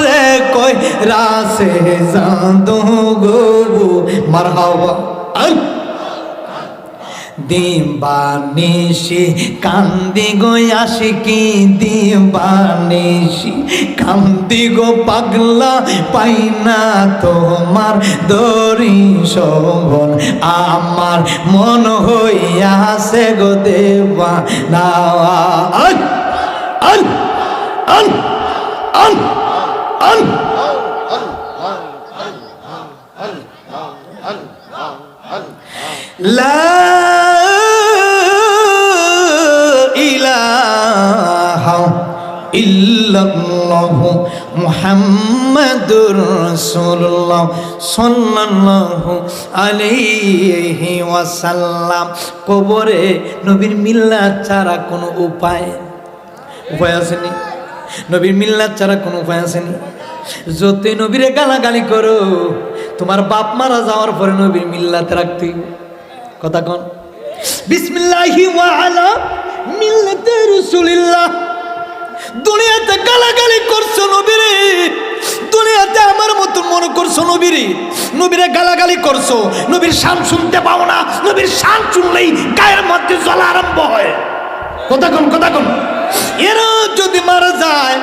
কই রাসে জাদু গো মারহাবা দিবানিশি কান্দি গো আশিকি দিবানিশি কান্দি গো পাগলা পাই না তোমার দরি শোভন আমার মন হইয়াছে গো দেবানা আল আল আল আল আল লা ইলাহা ইল্লাল্লাহু মুহাম্মাদুর রাসূলুল্লাহ সাল্লাল্লাহু আলাইহি ওয়াসাল্লাম কবরে নবীর মিল্লাত ছাড়া কোনো উপায় আসেনি নবীর মিল্লাত ছাড়া কোনো উপায় আসেনি যতই নবীরে গালাগালি করো তোমার বাপ মারা যাওয়ার পরে নবীর মিল্লাত রাখতে কথা কোন বিসমিল্লাহি ওয়া আলা মিল্লাতে রাসূলিল্লাহ। দুনিয়াতে গালাগালি করছো নবীরে, দুনিয়াতে আমার মতন মনে করছো নবীরে, নবীরে গালাগালি করছো, নবীর শান শুনতে পাও না, নবীর শান শুনলেই গায়ের মধ্যে জ্বলা আরম্ভ হয়। কথা কোন এরা যদি মারা যায়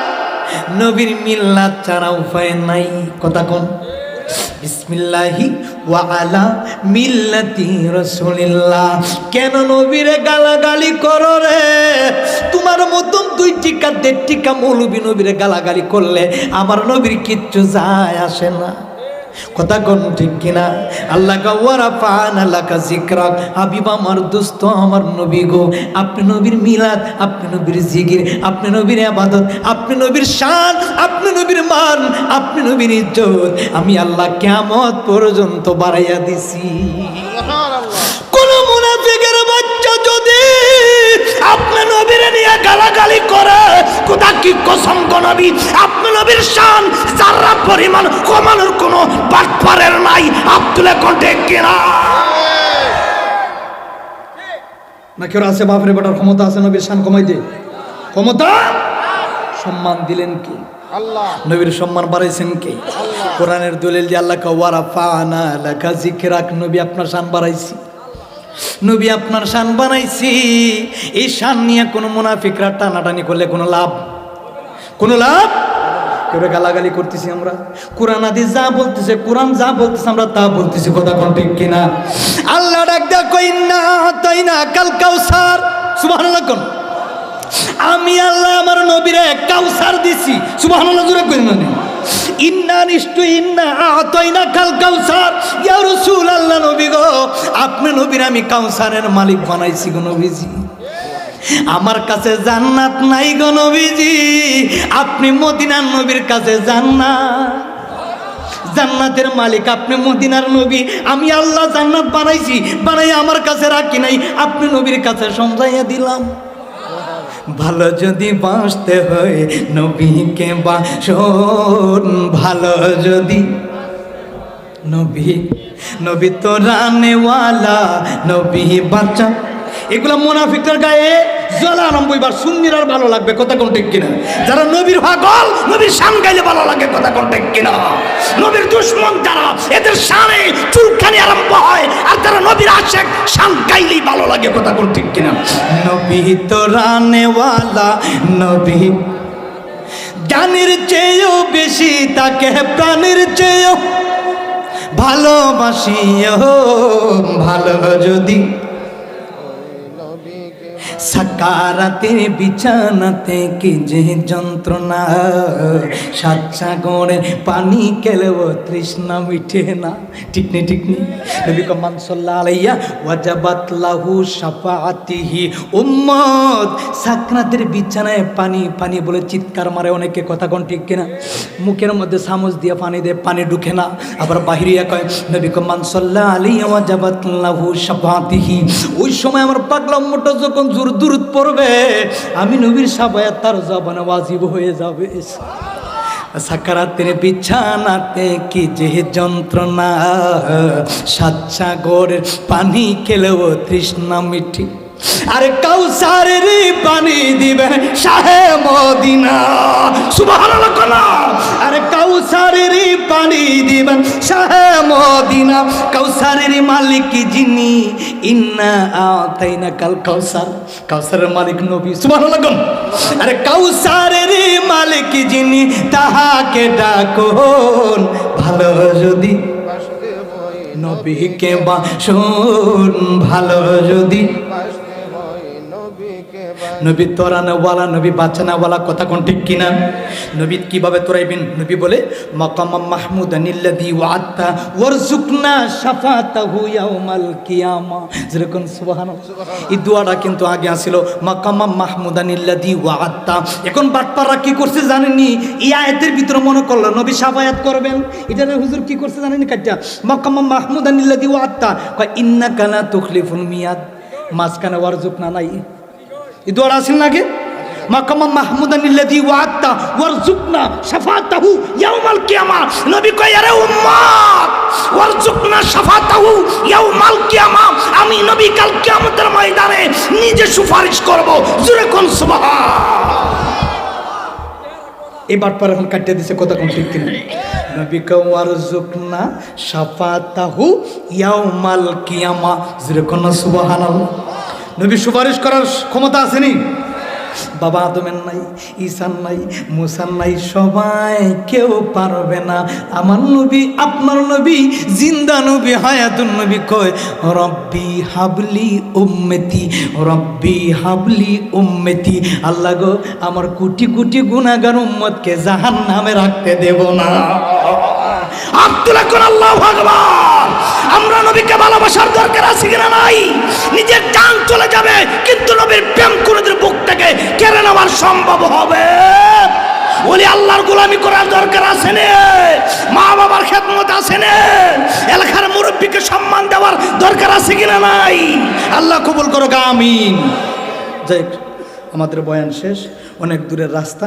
নবীর মিল্লাত ছাড়া উপায় নাই। কথা কোন বিসমিল্লাহি ওয়া আলা মিল্লাতি রাসূলিল্লাহ। কেন নবীরে গালাগালি করো রে? তোমার মতন 2 টিকা 1.5 টিকা মৌলবী নবীরে গালাগালি করলে আমার নবীর কিচ্ছু যায় আসে না। কথা কোন ঠিক কিনা? আল্লাহ ওয়ারা ফানা লাকা যিকরাক। হাবিব আমার দোস্ত আমার নবী গো, আপনি নবীর মিলাদ, আপনি নবীর জিকির, আপনি নবীর ইবাদত, আপনি নবীর শান, আপনি নবীর মান, আপনি নবীর ইজ্জত আমি আল্লাহ কিয়ামত পর্যন্ত বাড়াইয়া দিছি। কোন মুনাফিকের বাচ্চা যদি আপনি নবীরে নিয়ে গালাগালি করে, খোদা কি কসম গো নবী, আপনি নবীর শান যারা পরিমাণ কমানোর কোনো বাটপারের নাই। আব্দুল কণ্ঠে কিনা না কেউ আছে বাপরে বেটার ক্ষমতা আছে নবীর শান কমাই দে? ক্ষমতা? সম্মান দিলেন কি আল্লাহ? নবীর সম্মান বাড়াইছেন কি? কোরআনের দলিল দিয়ে আল্লাহ ওয়ারা ফানা লাকা যিকরাক। নবী আপনার শান বাড়াইছি, নবী আপনার শান বানাইছি। এই শান নিয়ে কোনো মুনাফিকরা টানাটানি করলে কোনো লাভ? কেউ গালাগালি করতেছি আমরা? কোরআন হাদিস যা বলতেছে, কোরআন যা বলতেছে আমরা তা বলতেছি। কথা কোন ঠিক কিনা? আল্লাহ ডাক দেয়া কইনা তাইনা কাল কাউসার। সুবহানাল্লাহ কোন? আমি আল্লাহ আমার নবীরে কাউসার দিছি। সুবহানাল্লাহ জোরে কইন না? ইন্না নিশ্চয় ইন্না আতাইনা কাল কাউসার। ইয়া রাসূলুল্লাহ নবী গো, আপনি নবীর আমি কাউসারের মালিক বানাইছি গো নবীজি। আমার কাছে জান্নাত নাই গো নবীজি, আপনি মদিনার নবীর কাছে জান্নাত, জান্নাতের মালিক আপনি মদিনার নবী। আমি আল্লাহ জান্নাত বানাইছি, বানাই আমার কাছে রাখি নাই, আপনি নবীর কাছে সমঝাইয়া দিলাম। ভালো যদি বাঁচতে হয় নবীকে বাসন, ভালো যদি নবী তো রানেওয়ালা, নবী বাচ্চা। এগুলা মুনাফিকদের গায়ে জ্বলা আরম্ভ হইবার, সুন্নির আর ভালো লাগবে। কথা কোন ঠিক কিনা? যারা নবীর পাগল, নবীর শান গাইলে ভালো লাগে। কথা কোন ঠিক কিনা? নবীর দুশমন যারা, এদের শানে চুলকানি আরম্ভ হয়, আর যারা নবীর আশিক শান গাইলেই ভালো লাগে। কথা কোন ঠিক কিনা? নবী তো রানেওয়ালা, নবী জানের চেয়েও বেশি তাকে প্রাণের চেয়েও ভালোবাসি। ভালো যদি সাকারাতের বিছানাতে কি যে যন্ত্রণা, সাচ্চা গড়ে পানি খেলেও তৃষ্ণা মিটে না। ঠিক নেই? নবী করিম সাল্লাল্লাহু আলাইহি ওয়াজাবাত লাহু শাফাআতিহি। উম্মত সাকরাতের বিছানায় পানি পানি বলে চিৎকার মারে অনেকে। কথা কোন ঠিক কিনা? মুখের মধ্যে চামচ দিয়ে পানি দেয়, পানি ঢুকে না, আবার বাহিরিয়া কয় নবী করিম সাল্লাল্লাহু আলাইহি ওয়াজাবাত লাহু শাফাআতিহি। ওই সময় আমার পাগলা উম্মতটা যখন দুরুদ পড়বে, আমি নবীর শাফায়াত তার জবানে ওয়াজিব হয়ে যাবে। সাকারাতের বিছানাতে কি যে যন্ত্রণা, সাচ্চা গড়ের পানি খেলেও তৃষ্ণা মিটি। আরে কাউসারের পানি দিবে শাহে মদিনা। সুবহানাল্লাহ কোনা? আরে কাউসারের পানি দিবেন শাহে মদিনা। কাউসারের মালিক যিনি, ইন্না আতাইনা কাল কাউসার। কাউসারের মালিক নবী। সুবহানাল্লাহ কোন? আরে কাউসারের মালিক যিনি, তাহাকে ডাকুন ভালো যদি নবীকে বাসন, ভালো যদি নবী তোরানেওয়ালা, নবী বাঁচানেওয়ালা। কথা কোন ঠিক কিনা? নবী কিভাবে তোরাইবেন? নবী বলে মাকামাম মাহমুদানিল্লাযী ওয়া'আদতা ওয়ারযুকনা শাফাতাহু ইয়াউমাল কিয়ামা। যেরকম সুবহানাল্লাহ। এই দোয়াটা কিন্তু আগে আসিল মাকামাম মাহমুদানিল্লাযী ওয়া'আদতা। এখন বাটপাররা কি করছে জানেননি? এই আয়াতের ভিতরে মনে করলো নবী শাফায়াত করবেন, এটা হুজুর কি করছে জানেননি? কাজটা মাকামাম মাহমুদানিল্লাযী ওয়া'আদতা কয় ইন্নাকা লা তুখলিফুল মিয়াদ। মাঝখানে ওয়ারযুকনা নাই, এই দোয়া আসেন না আগে? মাকামাম মাহমুদানিল্লাযী ওয়া'আদতা ওয়ারযুকনা শাফাতাহু ইয়াউমাল কিয়ামা। নবী কয় আরে উম্মত ওয়ারজুকনা শাফাতাহু ইয়াউমাল কিয়ামা, আমি নবী কাল কিয়ামতের ময়দানে নিজে সুপারিশ করব। জোরে কোন সুবহান। এবার পর এখন কাটিয়ে দিছে কথা কোন ঠিক কিনা? নবী ওয়ারজুকনা শাফাতাহু ইয়াউমাল কিয়ামা, জোরে কোন সুবহানাল্লাহ। নবী সুপারিশ করার ক্ষমতা আসেনি? বাবা আদমের নাই, ঈসার নাই, মুসার নাই, সবাই কেউ পারবে না। আমার নবী, আপনার নবী, জিন্দা নবী, হায়াতুন নবী কয় রব্বি হাবলি উম্মতি, রব্বি হাবলি উম্মতি। আল্লাহ গো, আমার কোটি কোটি গুনাহগার উম্মতকে জাহান্নামে রাখতে দেব না। আব্দুল্লাহ কোন আল্লাহু আকবার। আমরা নবীকে ভালোবাসার দরকার আছে কিনা? নাই। নিজের জান চলে যাবে, কিন্তু নবীর প্রেম কোনদিন বুক থেকে কেড়ে নেওয়ার সম্ভব হবে? ওলি আল্লাহর গোলামি করার দরকার আছে না? মা বাবার খেদমত আছে না? এলাকার মুরব্বীকে সম্মান দেওয়ার দরকার আছে কিনা? নাই। আল্লাহ কবুল করো, আমিন। যাই, আমাদের বয়ান শেষ, অনেক দূরের রাস্তা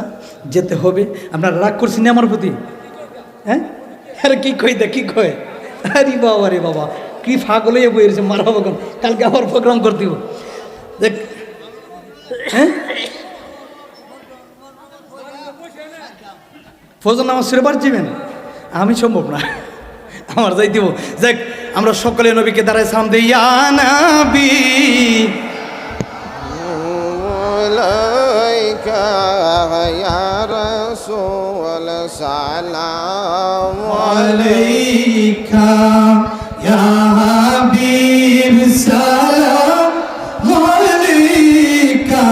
যেতে হবে। আপনারা রাগ করছেন আমার প্রতি? হ্যাঁ, আরে কি কই দে, কি কয়? আরে বাবা রে বাবা, কি ফাগল হয়ে বইয়েছে, মারাবো কোন, কালকে আবার প্রোগ্রাম করতে হবে। দেখ, হ্যাঁ, ফজর নামাজ সেরে পারছিবেন? আমি সম্ভব না, আমার যাই দিব। দেখ, আমরা সকলে নবীকে দাঁড়ায় সালাম দেই, ইয়া নবী আলাইকা ইয়া রাসূল সালাম আলাইকা ইয়া হাবিব সালাম আলাইকা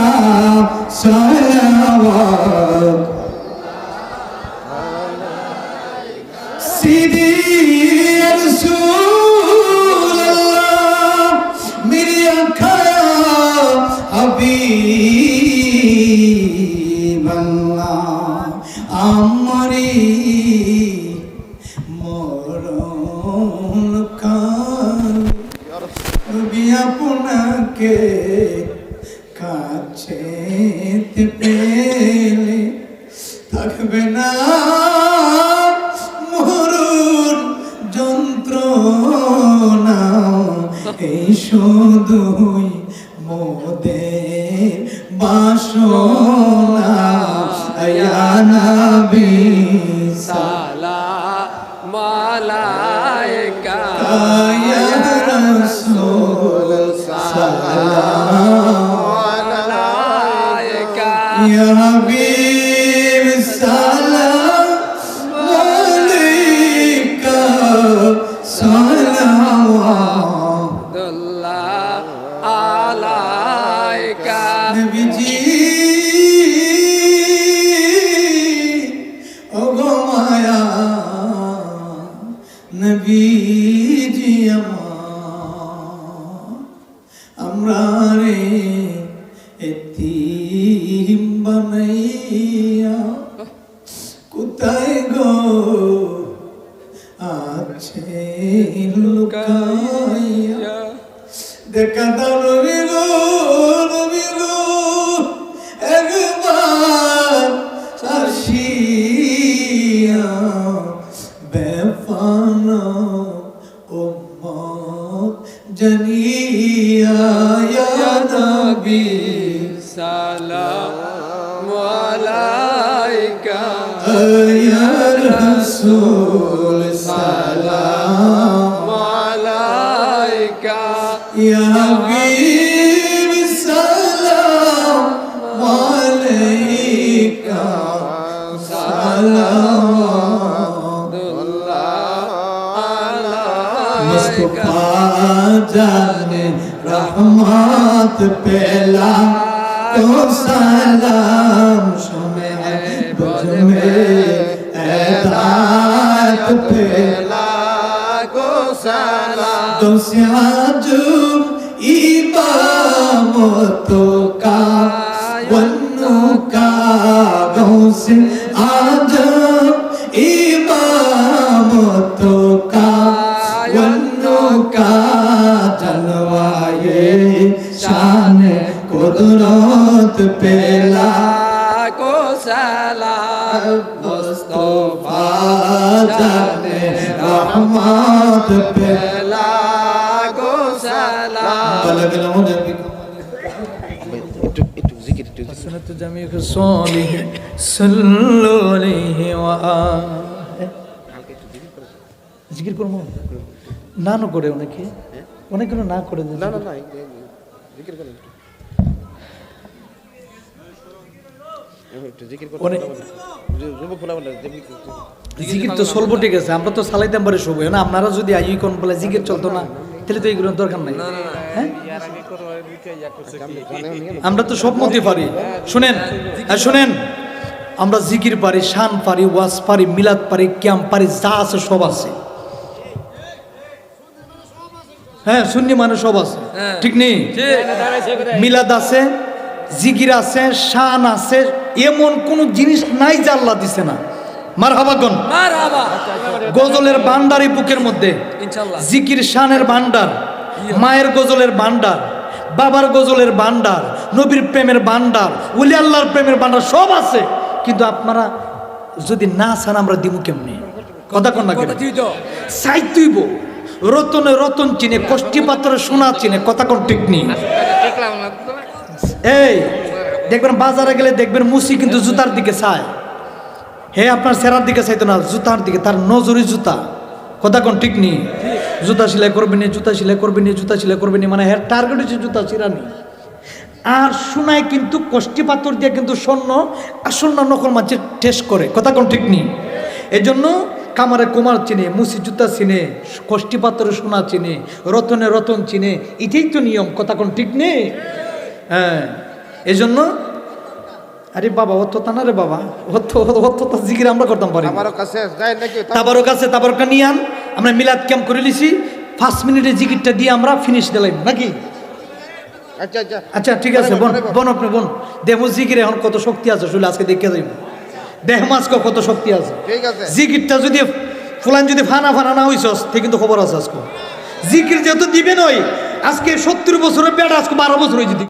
সালাওয়াত সিদি রাসূলুল্লাহ মেরি আঁখা হাবিবাল্লাহ আমারি মরণ কাল নবী আপনাকে কাছে পেলে থাকবে না মরণ যন্ত্রণা, এই শুধুই মোদের বাসনা। ইয়া নবী সালাম আলাইকা ইয়া রাসূল সালাম আলাইকা ইয়া হাবিব সালাম আলাইকা সালাওয়াত দুল্লাহ আলাইকা নবীজি ও গো মায়া নবীজি আমরা রে এতিম বানাইয়া কোথায় গো আছে লুকাইয়া দেখা দাও নবী গো, নবী গো, একবার আসিয়া বেফানা উম্মত জানিয়া ইয়া নবী সালাম আলাইকা ইয়া রাসূল সালাম আলাইকা ইয়া হাবিব সালাম আলাইকা সালাওয়াত মুস্তাফা জানে রহমত পেলা তো সালাম শুনে বুঝমে এদাত পেলা গো সালাম तो से आजम इमामतों का वन्नो का गौ से आजम इमामतों का वन्नो का जलवाए शान कुदरत पेला को सालाम मुस्तफा जाने রহমত পে লাগো সালাম বলগল মুঝে একটু জিকির একটু সুন্নাত জামি সালিহ সাল্লাল্লাহু আলাইহি ওয়া জিকির করব না না করে অনেকে অনেকগুলো না করে দেয়। না না না জিকির করেন একটু জিকির করতে অনেক যুবক ফোলা বলে জিকির তো চলবো ঠিক আছে, আমরা তো চালাইতাম পারি সবাই না, আপনারা যদি আই কোন বলে জিকির চলতো না তাহলে তো এইগুলোর দরকার নাই। হ্যাঁ আমরা তো সব মতে পারি। শুনেন শুনেন, আমরা জিকির পারি, শান পারি, ওয়াজ পারি, মিলাদ পারি, ক্যাম্প পারি, যা আছে সব আছে। হ্যাঁ সুন্নি মানে সব আছে, ঠিক নেই? মিলাদ আছে, জিকির আছে, শান আছে, এমন কোন জিনিস নাই যা আল্লাহ দিছে না। মারহাবাগন মারহাবা গজলের ভান্ডার এই বুকের মধ্যে, ইনশাআল্লাহ জিকির শানের ভান্ডার, মায়ের গজলের ভান্ডার, বাবার গজলের ভান্ডার, নবীর প্রেমের ভান্ডার, ওলি আল্লাহর প্রেমের ভান্ডার সব আছে। কিন্তু আপনারা যদি না চান আমরা দিমু কেমনি? কথা কন না কেন? সাইতুইব রতনে রতন চিনে, কষ্টি পাত্রে সোনা চিনে, কথা কোন ঠিক নেই? এই দেখবেন বাজারে গেলে দেখবেন মুসি কিন্তু জুতার দিকে চায়, হে আপনার সেরার দিকে চাইতো না, জুতার দিকে, তার নজরি জুতা। কথা কোন ঠিক নেই? জুতা সেলাই করবে নি, জুতা সেলাই করবে নি, জুতা সেলাই করবে নি, মানে হ্যাঁ টার্গেট হচ্ছে জুতা চিরানি। আর সোনায় কিন্তু কষ্টি পাথর দিয়ে কিন্তু স্বর্ণ আসন্ন নকল মাঝে টেস্ট করে। কথা কোন ঠিক নেই? এই জন্য কামারে কুমার চিনে, মুসি জুতা চিনে, কষ্টি পাথরে সোনা চিনে, রতনে রতন চিনে, এটাই তো নিয়ম। কথা কোন ঠিক নেই? হ্যাঁ এই জন্য আরে বাবা অত তা না রে বাবা, অত জিকির আমরা করতাম পারি। আমার কাছে যাই নাকি তাবারক আছে, তাবারকা নিয়ে আন, আমরা মিলাদ ক্যাম্প করে লিছি, 5 মিনিটের জিকিরটা দিয়ে আমরা ফিনিশ দিলাম নাকি? আচ্ছা আচ্ছা আচ্ছা ঠিক আছে বোন, বোন আপনি বোন দেহ জিকিরে এখন কত শক্তি আছে শুনে আজকে দেখে যাইব, দেহ মাছকে কত শক্তি আছে। ঠিক আছে জিকিরটা যদি ফুলান যদি ফানা ফানা না হইছস তে কিন্তু খবর আছে আজকে। জিকির যেহেতু দিবেন ওই আজকে 70 বছরের বেড়া আজকে 12 বছর হয়ে যদি